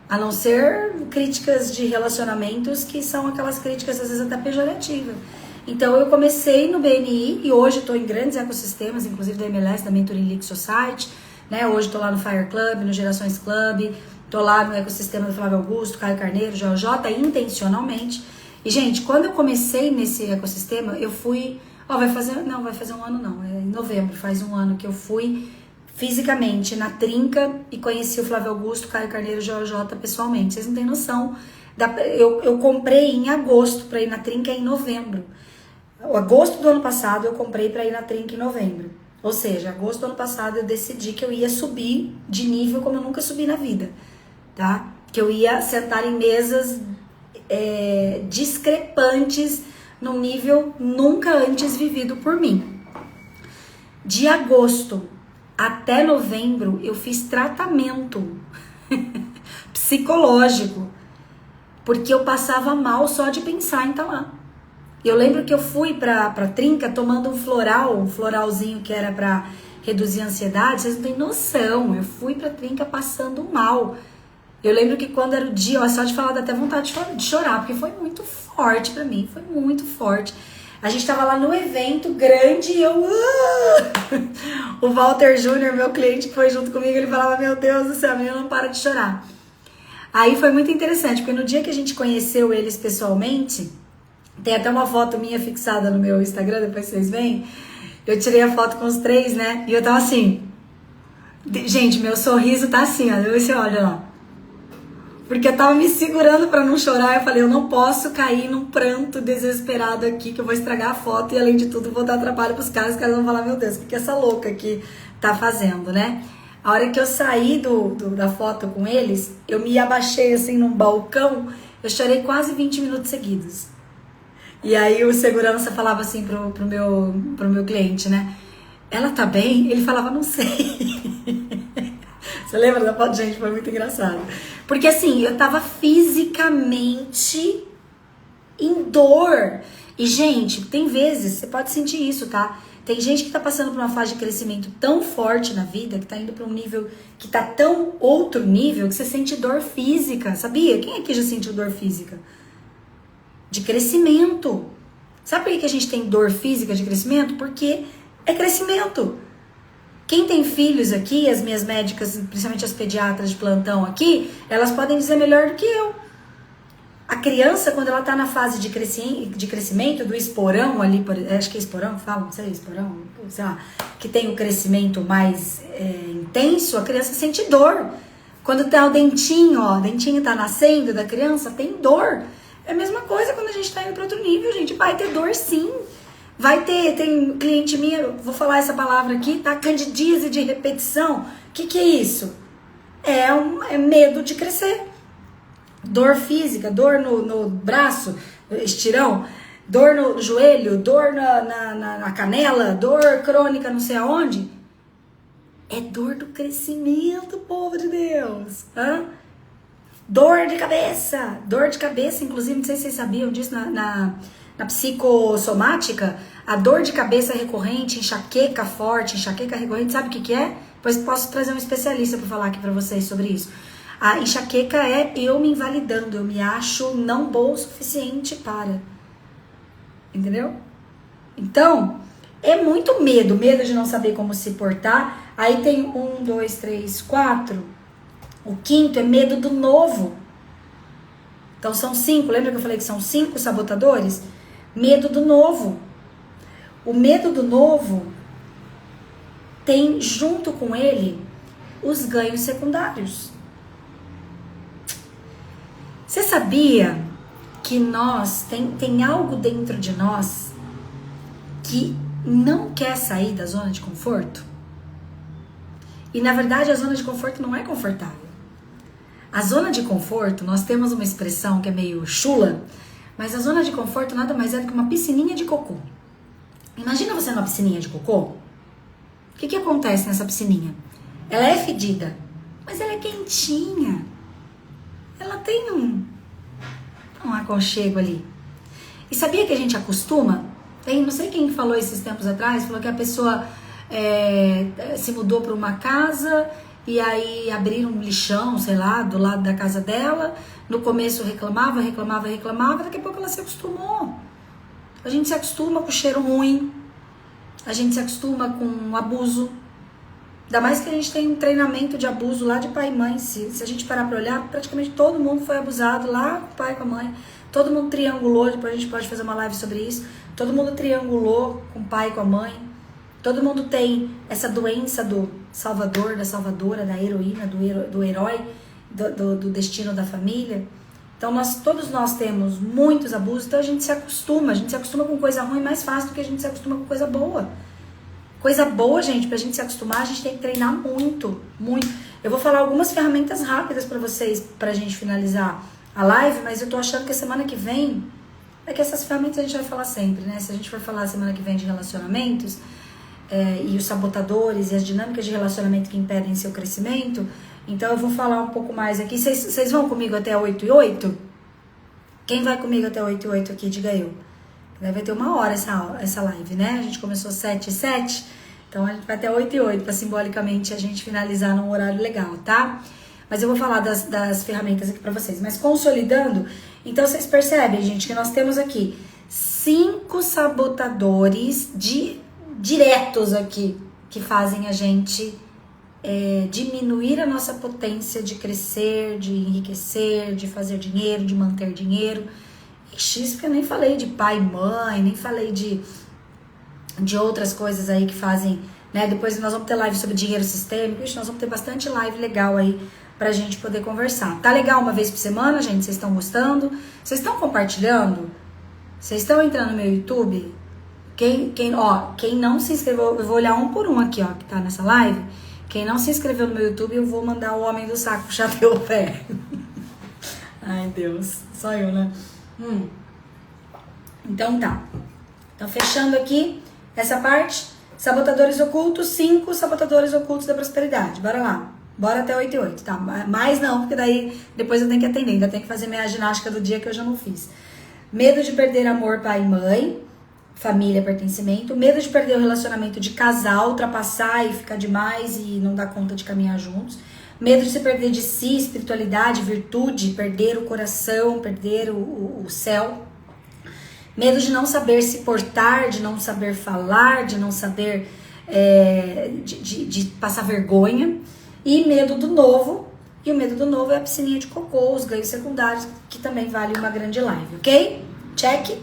a não ser críticas de relacionamentos, que são aquelas críticas às vezes até pejorativas. Então eu comecei no BNI e hoje estou em grandes ecossistemas, inclusive da MLS, da Mentoring League Society, né? Hoje estou lá no Fire Club, no Gerações Club, estou lá no ecossistema do Flávio Augusto, Caio Carneiro, JJ, intencionalmente. E, gente, quando eu comecei nesse ecossistema, eu fui... vai fazer um ano não, é em novembro, faz um ano que eu fui fisicamente na Trinca e conheci o Flávio Augusto, Caio Carneiro, JJ pessoalmente. Vocês não têm noção. Eu comprei em agosto para ir na Trinca em novembro. Agosto do ano passado eu comprei para ir na Trinca em novembro. Ou seja, agosto do ano passado eu decidi que eu ia subir de nível como eu nunca subi na vida, tá? Que eu ia sentar em mesas discrepantes num nível nunca antes vivido por mim. De agosto até novembro eu fiz tratamento psicológico, porque eu passava mal só de pensar em estar lá. Eu lembro que eu fui pra Trinca tomando um floralzinho que era pra reduzir a ansiedade. Vocês não têm noção, eu fui pra Trinca passando mal. Eu lembro que quando era o dia, só de falar dá até vontade de chorar, porque foi muito forte pra mim, foi muito forte. A gente tava lá no evento grande e eu... O Walter Júnior, meu cliente que foi junto comigo, ele falava, meu Deus do céu, a menina não para de chorar. Aí foi muito interessante, porque no dia que a gente conheceu eles pessoalmente... Tem até uma foto minha fixada no meu Instagram, depois vocês veem. Eu tirei a foto com os três, né? E eu tava assim... Gente, meu sorriso tá assim, ó. Você olha lá. Porque eu tava me segurando pra não chorar. Eu falei, eu não posso cair num pranto desesperado aqui, que eu vou estragar a foto. E além de tudo, vou dar trabalho pros caras. Os caras vão falar, meu Deus, o que essa louca aqui tá fazendo, né? A hora que eu saí da foto com eles, eu me abaixei assim num balcão. Eu chorei quase 20 minutos seguidos. E aí o segurança falava assim pro meu cliente, né? Ela tá bem? Ele falava, não sei. Você lembra da foto? Gente, foi muito engraçado. Porque assim, eu tava fisicamente em dor. E, gente, tem vezes, você pode sentir isso, tá? Tem gente que tá passando por uma fase de crescimento tão forte na vida, que tá indo pra um nível que tá tão outro nível, que você sente dor física, sabia? Quem aqui já sentiu dor física? De crescimento. Sabe por que a gente tem dor física de crescimento? Porque é crescimento. Quem tem filhos aqui, as minhas médicas, principalmente as pediatras de plantão aqui, elas podem dizer melhor do que eu. A criança, quando ela tá na fase de crescimento, do esporão ali, acho que é esporão que fala, não sei, esporão, sei lá, que tem o crescimento mais intenso, a criança sente dor. Quando tá o dentinho, ó, o dentinho tá nascendo da criança, tem dor. É a mesma coisa quando a gente tá indo para outro nível, gente. Vai ter dor, sim. Tem cliente minha, vou falar essa palavra aqui, tá? Candidíase de repetição. O que é isso? É medo de crescer. Dor física, dor no braço, estirão, dor no joelho, dor na canela, dor crônica não sei aonde. É dor do crescimento, povo de Deus. Dor de cabeça, inclusive, não sei se vocês sabiam disso, na psicossomática, a dor de cabeça recorrente, enxaqueca forte, enxaqueca recorrente, sabe o que é? Pois posso trazer um especialista para falar aqui para vocês sobre isso. A enxaqueca é eu me invalidando, eu me acho não boa o suficiente para. Entendeu? Então, é muito medo de não saber como se portar. Aí tem 1, 2, 3, 4... O quinto é medo do novo. Então são 5, lembra que eu falei que são 5 sabotadores? Medo do novo. O medo do novo tem junto com ele os ganhos secundários. Você sabia que tem algo dentro de nós que não quer sair da zona de conforto? E na verdade a zona de conforto não é confortável. A zona de conforto, nós temos uma expressão que é meio chula, Mas a zona de conforto nada mais é do que uma piscininha de cocô. Imagina você numa piscininha de cocô. O que acontece nessa piscininha? Ela é fedida, mas ela é quentinha. Ela tem um aconchego ali. E sabia que a gente acostuma? Não sei quem falou esses tempos atrás, falou que a pessoa se mudou para uma casa e aí abriram um lixão, sei lá, do lado da casa dela. No começo reclamava, daqui a pouco ela se acostumou. A gente se acostuma com o cheiro ruim, a gente se acostuma com o abuso. Ainda mais que a gente tem um treinamento de abuso lá de pai e mãe. Se a gente parar pra olhar, praticamente todo mundo foi abusado lá com o pai e com a mãe. Todo mundo triangulou, depois a gente pode fazer uma live sobre isso. Todo mundo triangulou com o pai e com a mãe. Todo mundo tem essa doença do salvador, da salvadora, da heroína, do herói, do destino da família. Então todos nós temos muitos abusos, então a gente se acostuma com coisa ruim mais fácil do que a gente se acostuma com coisa boa. Coisa boa, gente, pra gente se acostumar, a gente tem que treinar muito, muito. Eu vou falar algumas ferramentas rápidas pra vocês, pra gente finalizar a live, mas eu tô achando que a semana que vem, que essas ferramentas a gente vai falar sempre, né? Se a gente for falar semana que vem de relacionamentos, e os sabotadores e as dinâmicas de relacionamento que impedem seu crescimento, então eu vou falar um pouco mais aqui. Vocês vão comigo até 8 e 8? Quem vai comigo até 8 e 8 aqui, diga eu. Deve ter 1 hora essa live, né? A gente começou 7 e 7, então a gente vai até 8 e 8 para simbolicamente a gente finalizar num horário legal, tá? Mas eu vou falar das ferramentas aqui para vocês. Mas consolidando, então vocês percebem, gente, que nós temos aqui 5 sabotadores diretos aqui que fazem a gente diminuir a nossa potência de crescer, de enriquecer, de fazer dinheiro, de manter dinheiro. X, porque eu nem falei de pai e mãe, nem falei de outras coisas aí que fazem, né? Depois nós vamos ter live sobre dinheiro sistêmico. Ixi, nós vamos ter bastante live legal aí pra gente poder conversar. Tá legal uma vez por semana, gente? Vocês estão gostando? Vocês estão compartilhando? Vocês estão entrando no meu YouTube? Quem não se inscreveu, eu vou olhar um por um aqui, ó, que tá nessa live. Quem não se inscreveu no meu YouTube, eu vou mandar o homem do saco puxar pelo pé. Ai, Deus. Só eu, né? Então tá. Então fechando aqui essa parte, sabotadores ocultos, 5 sabotadores ocultos da prosperidade. Bora lá. Bora até 8 e 8, tá? Mais não, porque daí depois eu tenho que atender, ainda tenho que fazer minha ginástica do dia que eu já não fiz. Medo de perder amor, pai e mãe, família, pertencimento. Medo de perder o relacionamento de casal, ultrapassar e ficar demais e não dar conta de caminhar juntos. Medo de se perder de si, espiritualidade, virtude, perder o coração, perder o céu. Medo de não saber se portar, de não saber falar, de não saber, de passar vergonha. E medo do novo. E o medo do novo é a piscininha de cocô, os ganhos secundários, que também vale uma grande live, ok? Check.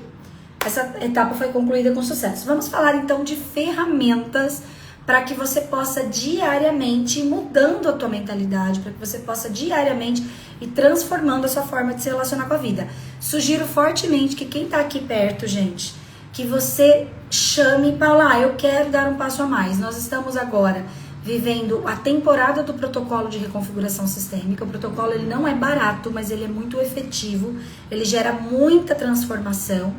Essa etapa foi concluída com sucesso. Vamos falar então de ferramentas para que você possa diariamente ir mudando a tua mentalidade, para que você possa diariamente ir transformando a sua forma de se relacionar com a vida. Sugiro fortemente que quem tá aqui perto, gente, que você chame e fala, eu quero dar um passo a mais. Nós estamos agora vivendo a temporada do protocolo de reconfiguração sistêmica. O protocolo ele não é barato, mas ele é muito efetivo, ele gera muita transformação.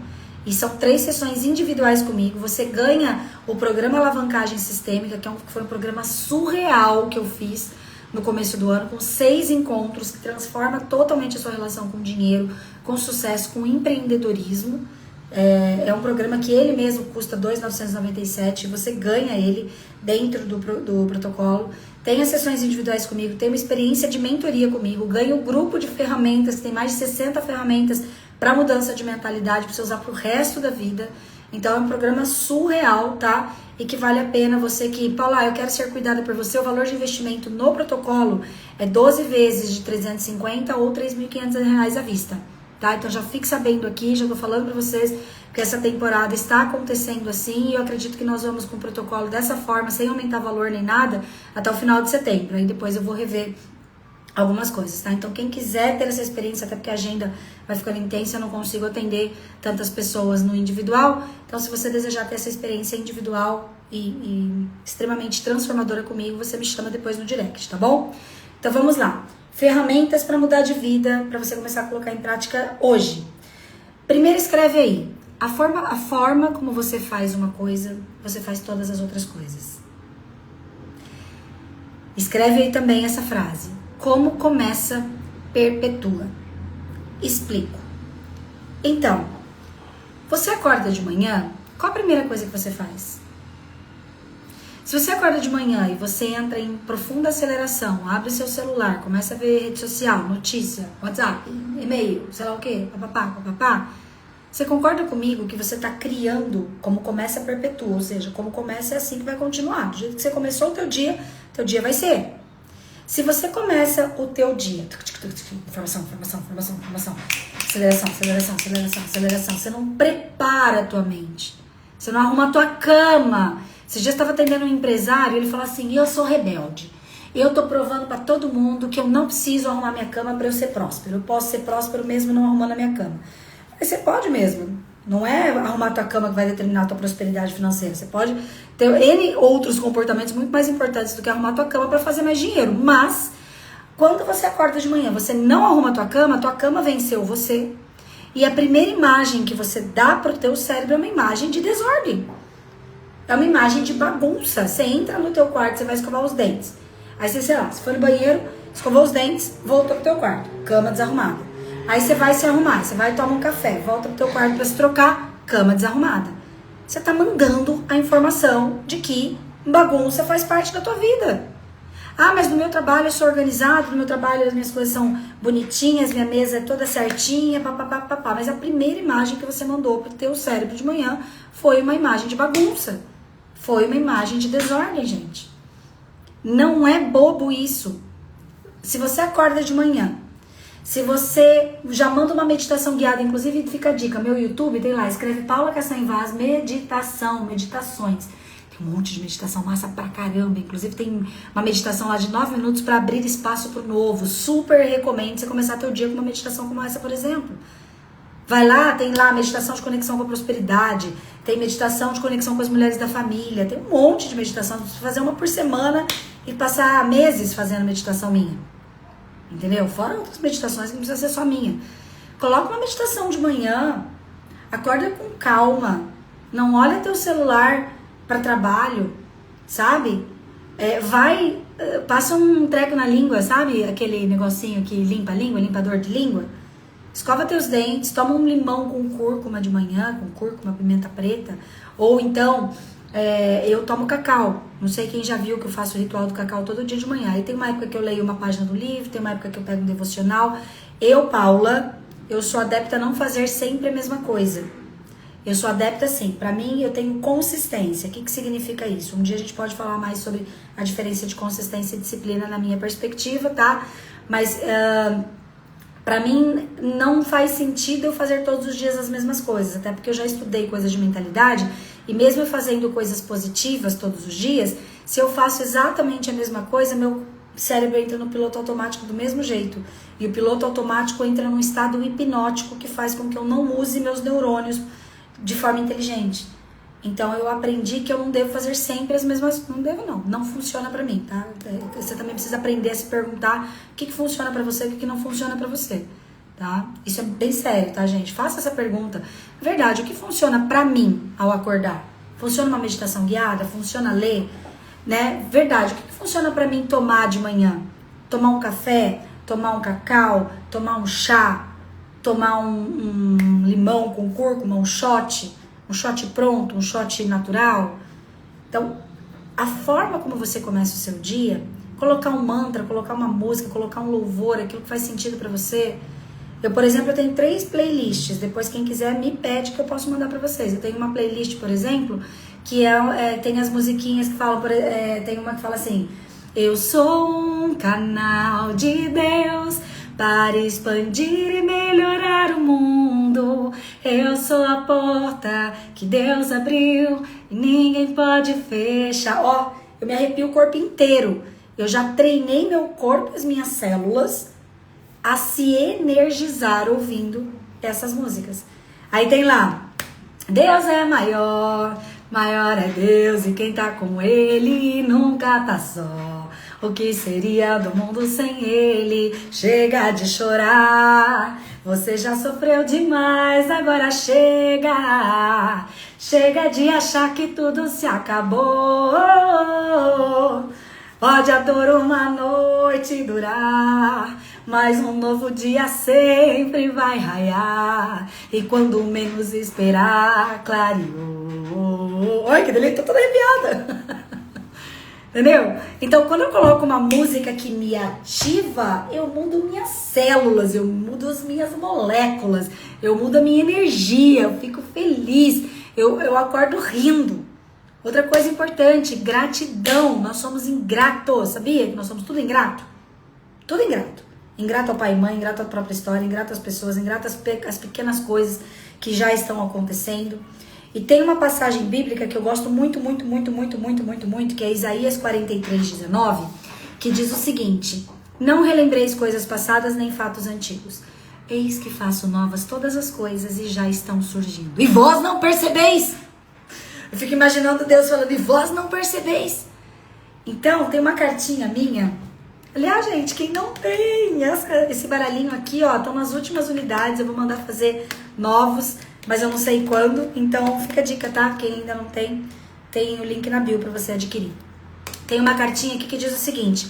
E são 3 sessões individuais comigo. Você ganha o programa Alavancagem Sistêmica, que foi um programa surreal que eu fiz no começo do ano, com 6 encontros que transforma totalmente a sua relação com o dinheiro, com sucesso, com empreendedorismo. É um programa que ele mesmo custa R$ 2.997, você ganha ele dentro do protocolo. Tem as sessões individuais comigo, tem uma experiência de mentoria comigo, ganha um grupo de ferramentas, que tem mais de 60 ferramentas para mudança de mentalidade, para você usar pro resto da vida. Então é um programa surreal, tá? E que vale a pena você que, Paula, eu quero ser cuidada por você. O valor de investimento no protocolo é 12 vezes de 350 ou R$ 3.500 à vista, tá? Então já fique sabendo aqui, já tô falando para vocês que essa temporada está acontecendo assim, e eu acredito que nós vamos com o protocolo dessa forma, sem aumentar valor nem nada, até o final de setembro. Aí depois eu vou rever algumas coisas, tá? Então quem quiser ter essa experiência, até porque a agenda vai ficando intensa, eu não consigo atender tantas pessoas no individual. Então se você desejar ter essa experiência individual e extremamente transformadora comigo, você me chama depois no direct, tá bom? Então vamos lá. Ferramentas para mudar de vida, para você começar a colocar em prática hoje. Primeiro escreve aí, a forma como você faz uma coisa, você faz todas as outras coisas. Escreve aí também essa frase, como começa, perpetua. Explico. Então, você acorda de manhã, qual a primeira coisa que você faz? Se você acorda de manhã e você entra em profunda aceleração, abre seu celular, começa a ver rede social, notícia, WhatsApp, e-mail, sei lá o quê, papapá, você concorda comigo que você está criando como começa, perpetua, ou seja, como começa é assim que vai continuar. Do jeito que você começou o teu dia vai ser. Se você começa o teu dia, informação, aceleração, você não prepara a tua mente, você não arruma a tua cama. Você já estava atendendo um empresário, ele falou assim, eu sou rebelde, eu tô provando para todo mundo que eu não preciso arrumar minha cama para eu ser próspero, eu posso ser próspero mesmo não arrumando a minha cama. Mas você pode mesmo, não é arrumar a tua cama que vai determinar a tua prosperidade financeira, você pode ter N outros comportamentos muito mais importantes do que arrumar a tua cama para fazer mais dinheiro, mas quando você acorda de manhã, você não arruma a tua cama venceu você, e a primeira imagem que você dá pro teu cérebro é uma imagem de desordem. É uma imagem de bagunça. Você entra no teu quarto, você vai escovar os dentes. Aí você, sei lá, você foi no banheiro, escovou os dentes, voltou pro teu quarto. Cama desarrumada. Aí você vai se arrumar, você vai tomar um café, volta pro teu quarto pra se trocar, cama desarrumada. Você tá mandando a informação de que bagunça faz parte da tua vida. Ah, mas no meu trabalho eu sou organizado, no meu trabalho as minhas coisas são bonitinhas, minha mesa é toda certinha, papapá. Mas a primeira imagem que você mandou pro teu cérebro de manhã foi uma imagem de bagunça. Foi uma imagem de desordem, gente. Não é bobo isso. Se você acorda de manhã, se você já manda uma meditação guiada, inclusive fica a dica, meu YouTube tem lá, escreve Paula Castanho Vaz, meditações. Tem um monte de meditação massa pra caramba, inclusive tem uma meditação lá de 9 minutos para abrir espaço pro novo. Super recomendo você começar teu dia com uma meditação como essa, por exemplo. Vai lá, tem lá meditação de conexão com a prosperidade, tem meditação de conexão com as mulheres da família, tem um monte de meditação, você fazer uma por semana e passar meses fazendo meditação minha, entendeu? Fora outras meditações que não precisa ser só minha. Coloca uma meditação de manhã, acorda com calma, não olha teu celular para trabalho, sabe? Passa um treco na língua, sabe? Aquele negocinho que limpa a língua, limpador de língua. Escova teus dentes, toma um limão com cúrcuma de manhã, com cúrcuma, pimenta preta. Ou então, eu tomo cacau. Não sei quem já viu que eu faço o ritual do cacau todo dia de manhã. Aí tem uma época que eu leio uma página do livro, tem uma época que eu pego um devocional. Eu, Paula, eu sou adepta a não fazer sempre a mesma coisa. Eu sou adepta assim, pra mim eu tenho consistência. O que significa isso? Um dia a gente pode falar mais sobre a diferença de consistência e disciplina na minha perspectiva, tá? Mas pra mim não faz sentido eu fazer todos os dias as mesmas coisas, até porque eu já estudei coisas de mentalidade e mesmo eu fazendo coisas positivas todos os dias, se eu faço exatamente a mesma coisa, meu cérebro entra no piloto automático do mesmo jeito. E o piloto automático entra num estado hipnótico que faz com que eu não use meus neurônios de forma inteligente. Então eu aprendi que eu não devo fazer sempre as mesmas... Não funciona pra mim, tá? Você também precisa aprender a se perguntar o que funciona pra você e o que não funciona pra você, tá? Isso é bem sério, tá, gente? Faça essa pergunta. Verdade, o que funciona pra mim ao acordar? Funciona uma meditação guiada? Funciona ler? Né? Verdade, o que funciona pra mim tomar de manhã? Tomar um café? Tomar um cacau? Tomar um chá? Tomar um limão com cúrcuma? Um shot pronto, um shot natural? Então, a forma como você começa o seu dia, colocar um mantra, colocar uma música, colocar um louvor, aquilo que faz sentido pra você. Eu, por exemplo, eu tenho 3 playlists, depois quem quiser me pede que eu posso mandar pra vocês. Eu tenho uma playlist, por exemplo, que tem as musiquinhas que falam, tem uma que fala assim: eu sou um canal de Deus para expandir e melhorar o mundo. Eu sou a porta que Deus abriu e ninguém pode fechar. Ó, eu me arrepio o corpo inteiro. Eu já treinei meu corpo, as minhas células, a se energizar ouvindo essas músicas. Aí tem lá: Deus é maior, maior é Deus, e quem tá com Ele nunca tá só. O que seria do mundo sem Ele? Chega de chorar, Você já sofreu demais, agora chega. Chega de achar que tudo se acabou. Pode a dor uma noite durar, mas um novo dia sempre vai raiar. E quando menos esperar, clareou. Olha que delícia, tô toda arrepiada. Entendeu? Então, quando eu coloco uma música que me ativa, eu mudo minhas células, eu mudo as minhas moléculas, eu mudo a minha energia, eu fico feliz, eu acordo rindo. Outra coisa importante, gratidão. Nós somos ingratos, sabia que nós somos tudo ingrato? Tudo ingrato. Ingrato ao pai e mãe, ingrato à própria história, ingrato às pessoas, ingrato às pequenas coisas que já estão acontecendo. E tem uma passagem bíblica que eu gosto muito, que é Isaías 43:19, que diz o seguinte: não relembreis coisas passadas nem fatos antigos. Eis que faço novas todas as coisas e já estão surgindo. E vós não percebeis? Eu fico imaginando Deus falando, e vós não percebeis? Então, tem uma cartinha minha. Aliás, gente, quem não tem esse baralhinho aqui, ó, estão nas últimas unidades, eu vou mandar fazer novos, mas eu não sei quando, então fica a dica, tá? Quem ainda não tem, tem o link na bio pra você adquirir. Tem uma cartinha aqui que diz o seguinte: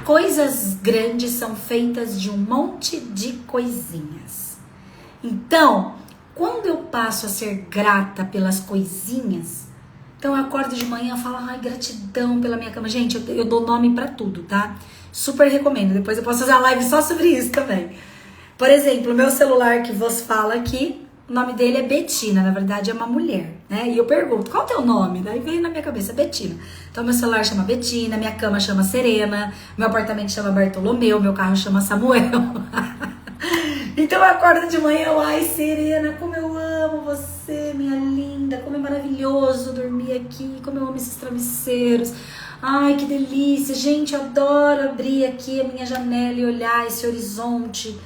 coisas grandes são feitas de um monte de coisinhas. Então, quando eu passo a ser grata pelas coisinhas, então eu acordo de manhã e falo, ai, gratidão pela minha cama. Gente, eu dou nome pra tudo, tá? Super recomendo. Depois eu posso fazer uma live só sobre isso também. Por exemplo, o meu celular que vos fala aqui, o nome dele é Betina, na verdade é uma mulher, né? E eu pergunto, qual é o teu nome? Daí veio na minha cabeça, Betina. Então meu celular chama Betina, minha cama chama Serena, meu apartamento chama Bartolomeu, meu carro chama Samuel. Então eu acordo de manhã, ai Serena, como eu amo você, minha linda, como é maravilhoso dormir aqui, como eu amo esses travesseiros. Ai, que delícia, gente, eu adoro abrir aqui a minha janela e olhar esse horizonte.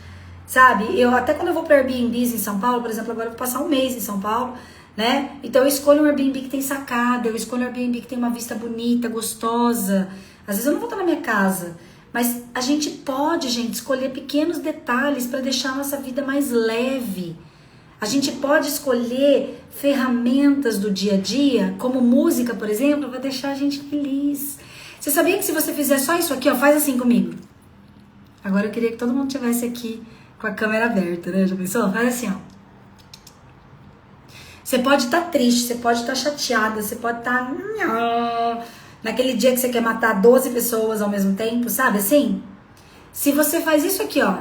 Sabe, eu até quando eu vou para Airbnbs em São Paulo, por exemplo, agora eu vou passar um mês em São Paulo, né? Então eu escolho um Airbnb que tem sacada, eu escolho um Airbnb que tem uma vista bonita, gostosa. Às vezes eu não vou estar na minha casa, mas a gente pode, gente, escolher pequenos detalhes para deixar a nossa vida mais leve. A gente pode escolher ferramentas do dia a dia, como música, por exemplo, vai deixar a gente feliz. Você sabia que se você fizer só isso aqui, ó, faz assim comigo. Agora eu queria que todo mundo tivesse aqui com a câmera aberta, né? Já pensou? Faz assim, ó. Você pode estar triste, você pode estar chateada, você pode estar naquele dia que você quer matar 12 pessoas ao mesmo tempo, sabe assim? Se você faz isso aqui, ó.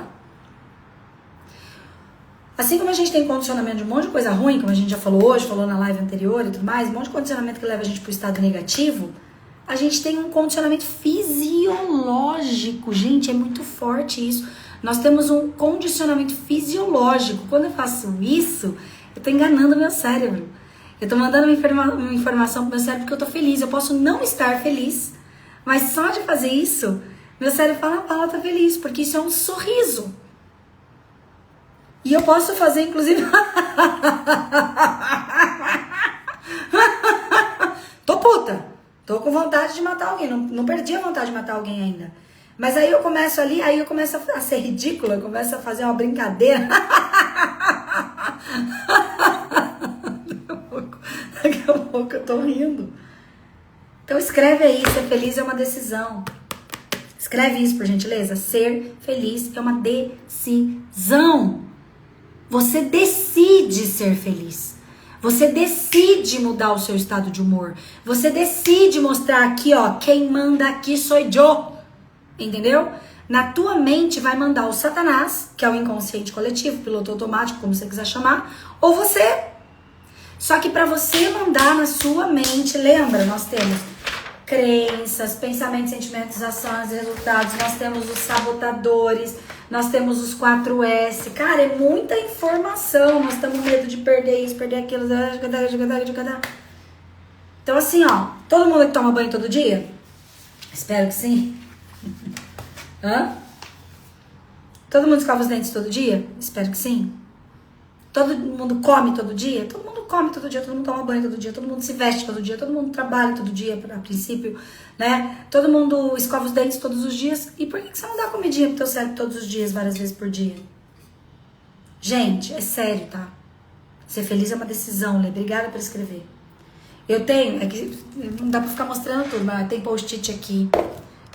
Assim como a gente tem condicionamento de um monte de coisa ruim, como a gente já falou hoje, falou na live anterior e tudo mais, um monte de condicionamento que leva a gente pro estado negativo, a gente tem um condicionamento fisiológico. Gente, é muito forte isso. Nós temos um condicionamento fisiológico. Quando eu faço isso, eu tô enganando o meu cérebro. Eu tô mandando uma informação pro meu cérebro que eu tô feliz. Eu posso não estar feliz, mas só de fazer isso, meu cérebro fala, a Paula tá feliz, porque isso é um sorriso. E eu posso fazer, inclusive... Tô puta. Tô com vontade de matar alguém. Não perdi a vontade de matar alguém ainda. Mas aí eu começo ali, aí eu começo a ser ridícula, eu começo a fazer uma brincadeira. Daqui a pouco eu tô rindo. Então escreve aí, ser feliz é uma decisão. Escreve isso, por gentileza. Ser feliz é uma decisão. Você decide ser feliz. Você decide mudar o seu estado de humor. Você decide mostrar aqui, ó, quem manda aqui sou eu. Entendeu? Na tua mente vai mandar o Satanás, que é o inconsciente coletivo, piloto automático, como você quiser chamar, ou você. Só que para você mandar na sua mente, lembra, nós temos crenças, pensamentos, sentimentos, ações, resultados, nós temos os sabotadores, nós temos os 4S. Cara, é muita informação, nós temos medo de perder isso, perder aquilo. Então assim, ó, todo mundo que toma banho todo dia? Espero que sim. Hã? Todo mundo escova os dentes todo dia? Espero que sim. Todo mundo come todo dia? Todo mundo come todo dia, todo mundo toma banho todo dia, todo mundo se veste todo dia, todo mundo trabalha todo dia, a princípio, né? Todo mundo escova os dentes todos os dias. E por que você não dá comidinha pro teu cérebro todos os dias, várias vezes por dia? Gente, é sério, tá? Ser feliz é uma decisão, Lê. Obrigada por escrever. Eu tenho, é que não dá pra ficar mostrando tudo, mas tem post-it aqui.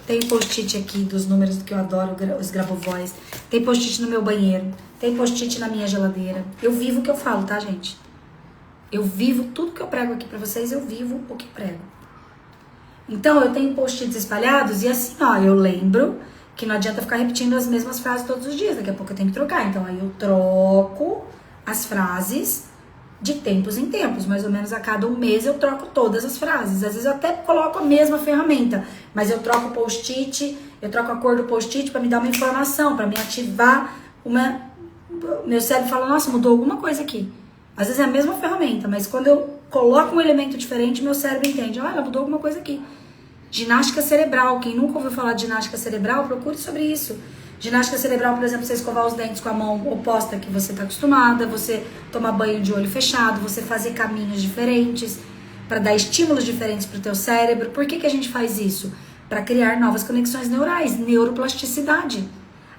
Tem post-it aqui dos números que eu adoro, os Grabovóis. Tem post-it no meu banheiro. Tem post-it na minha geladeira. Eu vivo o que eu falo, tá, gente? Eu vivo tudo que eu prego aqui pra vocês, eu vivo o que prego. Então, eu tenho post-its espalhados e assim, ó, eu lembro que não adianta ficar repetindo as mesmas frases todos os dias. Daqui a pouco eu tenho que trocar. Então, aí eu troco as frases de tempos em tempos. Mais ou menos a cada um mês eu troco todas as frases. Às vezes eu até coloco a mesma ferramenta, mas eu troco o post-it, eu troco a cor do post-it para me dar uma informação, para me ativar uma... Meu cérebro fala, nossa, mudou alguma coisa aqui. Às vezes é a mesma ferramenta, mas quando eu coloco um elemento diferente, meu cérebro entende, olha, mudou alguma coisa aqui. Ginástica cerebral, quem nunca ouviu falar de ginástica cerebral, procure sobre isso. Ginástica cerebral, por exemplo, você escovar os dentes com a mão oposta que você está acostumada, você tomar banho de olho fechado, você fazer caminhos diferentes, para dar estímulos diferentes para o teu cérebro. Por que a gente faz isso? Para criar novas conexões neurais, neuroplasticidade.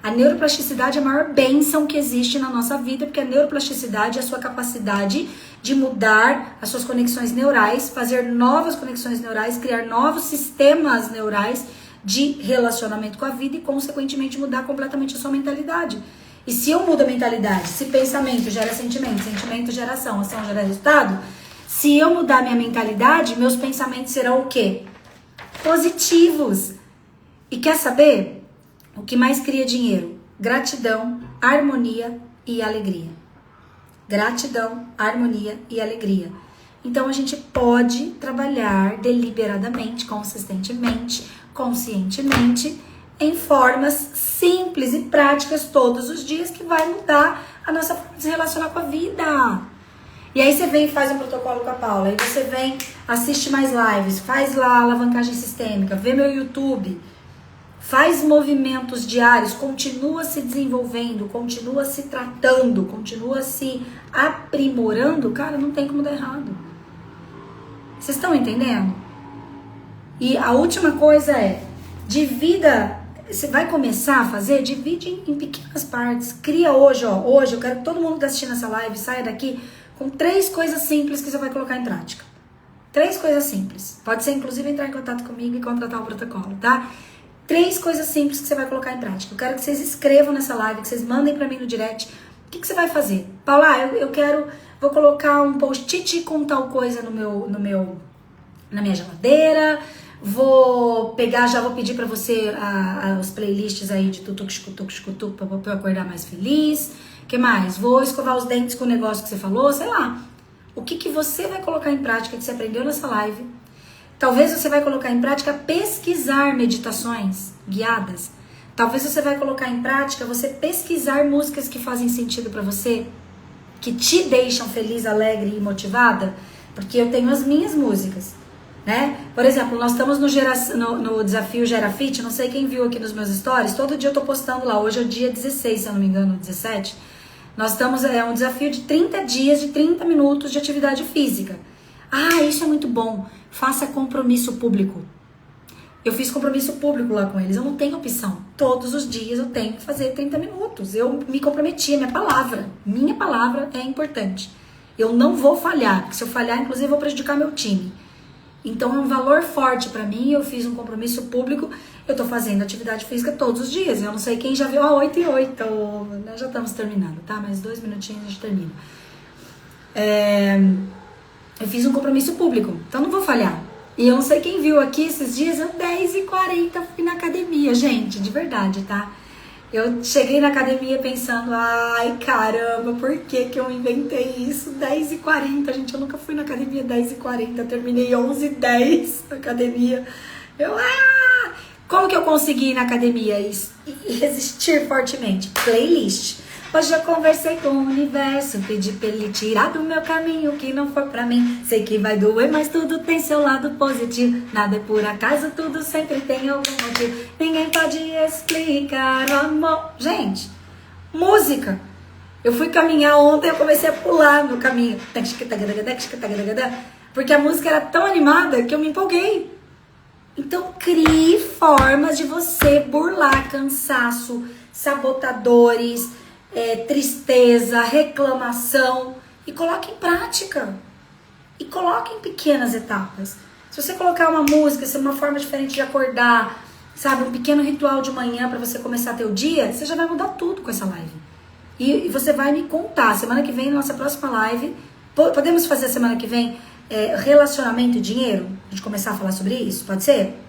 A neuroplasticidade é a maior bênção que existe na nossa vida, porque a neuroplasticidade é a sua capacidade de mudar as suas conexões neurais, fazer novas conexões neurais, criar novos sistemas neurais de relacionamento com a vida e, consequentemente, mudar completamente a sua mentalidade. E se eu mudo a mentalidade, se pensamento gera sentimento, sentimento gera ação, ação gera resultado, se eu mudar minha mentalidade, meus pensamentos serão o quê? Positivos. E quer saber? O que mais cria dinheiro? Gratidão, harmonia e alegria. Gratidão, harmonia e alegria. Então a gente pode trabalhar deliberadamente, consistentemente, conscientemente, em formas simples e práticas todos os dias que vai mudar a nossa forma de se relacionar com a vida. E aí você vem e faz um protocolo com a Paula, aí você vem, assiste mais lives, faz lá a alavancagem sistêmica, vê meu YouTube, faz movimentos diários, continua se desenvolvendo, continua se tratando, continua se aprimorando, cara, não tem como dar errado. Vocês estão entendendo? E a última coisa é, divida, você vai começar a fazer, divide em pequenas partes. Cria hoje, ó, hoje eu quero que todo mundo que tá assistindo essa live saia daqui com 3 coisas simples que você vai colocar em prática. 3 coisas simples. Pode ser, inclusive, entrar em contato comigo e contratar o protocolo, tá? 3 coisas simples que você vai colocar em prática. Eu quero que vocês escrevam nessa live, que vocês mandem pra mim no direct. O que você vai fazer? Paula, vou colocar um post-it com tal coisa na minha geladeira. Vou pegar, já vou pedir pra você os playlists aí de tutuc, chucutuc, pra eu acordar mais feliz. O que mais? Vou escovar os dentes com o negócio que você falou, sei lá. O que você vai colocar em prática que você aprendeu nessa live? Talvez você vai colocar em prática pesquisar meditações guiadas. Talvez você vai colocar em prática você pesquisar músicas que fazem sentido pra você, que te deixam feliz, alegre e motivada, porque eu tenho as minhas músicas. Né? Por exemplo, nós estamos no desafio Gera Fit, não sei quem viu aqui nos meus stories, todo dia eu tô postando lá, hoje é o dia 16, se eu não me engano, 17. Nós estamos, um desafio de 30 dias, de 30 minutos de atividade física. Ah, isso é muito bom, faça compromisso público. Eu fiz compromisso público lá com eles, eu não tenho opção. Todos os dias eu tenho que fazer 30 minutos, eu me comprometi, minha palavra é importante. Eu não vou falhar, porque se eu falhar, inclusive, eu vou prejudicar meu time. Então é um valor forte pra mim, eu fiz um compromisso público, eu tô fazendo atividade física todos os dias. Eu não sei quem já viu, 8 e 8, nós já estamos terminando, tá? Mais 2 minutinhos a gente termina. Eu fiz um compromisso público, então não vou falhar. E eu não sei quem viu aqui esses dias, eu 10h40 fui na academia, gente, de verdade, tá? Eu cheguei na academia pensando, ai caramba, por que eu inventei isso? 10h40, gente, eu nunca fui na academia 10h40, terminei 11h10 na academia. Como que eu consegui ir na academia e resistir fortemente? Playlist. Hoje eu conversei com o universo, pedi pra ele tirar do meu caminho o que não for pra mim. Sei que vai doer, mas tudo tem seu lado positivo. Nada é por acaso, tudo sempre tem algum motivo. Ninguém pode explicar o amor. Gente, música. Eu fui caminhar ontem, eu comecei a pular no caminho. Porque a música era tão animada que eu me empolguei. Então crie formas de você burlar cansaço, sabotadores, tristeza, reclamação e coloque em prática. E coloque em pequenas etapas. Se você colocar uma música, se é uma forma diferente de acordar, sabe, um pequeno ritual de manhã para você começar teu dia, você já vai mudar tudo com essa live. E você vai me contar, semana que vem, na nossa próxima live, podemos fazer semana que vem relacionamento e dinheiro? A gente começar a falar sobre isso, pode ser?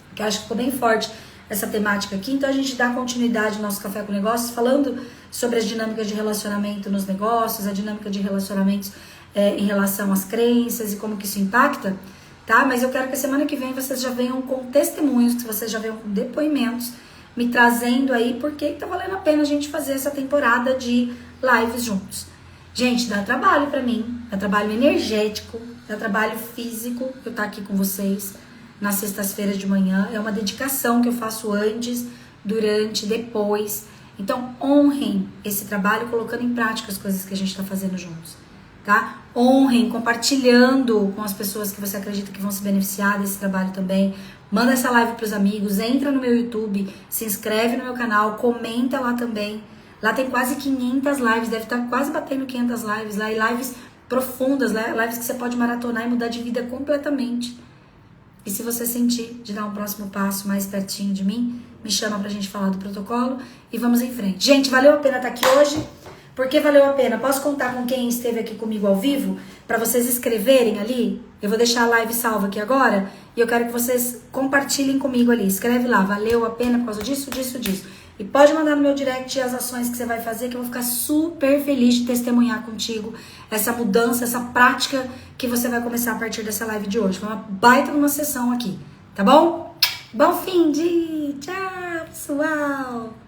Porque eu acho que ficou bem forte essa temática aqui, então a gente dá continuidade no nosso Café com Negócios, falando sobre as dinâmicas de relacionamento nos negócios, a dinâmica de relacionamentos em relação às crenças e como que isso impacta, tá? Mas eu quero que a semana que vem vocês já venham com testemunhos, que vocês já venham com depoimentos, me trazendo aí porque tá valendo a pena a gente fazer essa temporada de lives juntos. Gente, dá trabalho pra mim, dá trabalho energético, dá trabalho físico, eu tá aqui com vocês nas sextas-feiras de manhã, é uma dedicação que eu faço antes, durante, depois. Então, honrem esse trabalho colocando em prática as coisas que a gente tá fazendo juntos, tá? Honrem, compartilhando com as pessoas que você acredita que vão se beneficiar desse trabalho também. Manda essa live pros amigos, entra no meu YouTube, se inscreve no meu canal, comenta lá também. Lá tem quase 500 lives, deve estar quase batendo 500 lives lá, e lives profundas, lives que você pode maratonar e mudar de vida completamente. E se você sentir de dar um próximo passo mais pertinho de mim, me chama pra gente falar do protocolo e vamos em frente. Gente, valeu a pena estar aqui hoje? Por que valeu a pena? Posso contar com quem esteve aqui comigo ao vivo? Para vocês escreverem ali? Eu vou deixar a live salva aqui agora e eu quero que vocês compartilhem comigo ali. Escreve lá, valeu a pena por causa disso, disso, disso. E pode mandar no meu direct as ações que você vai fazer, que eu vou ficar super feliz de testemunhar contigo essa mudança, essa prática que você vai começar a partir dessa live de hoje. Foi uma baita numa sessão aqui, tá bom? Bom fim de... Tchau, pessoal!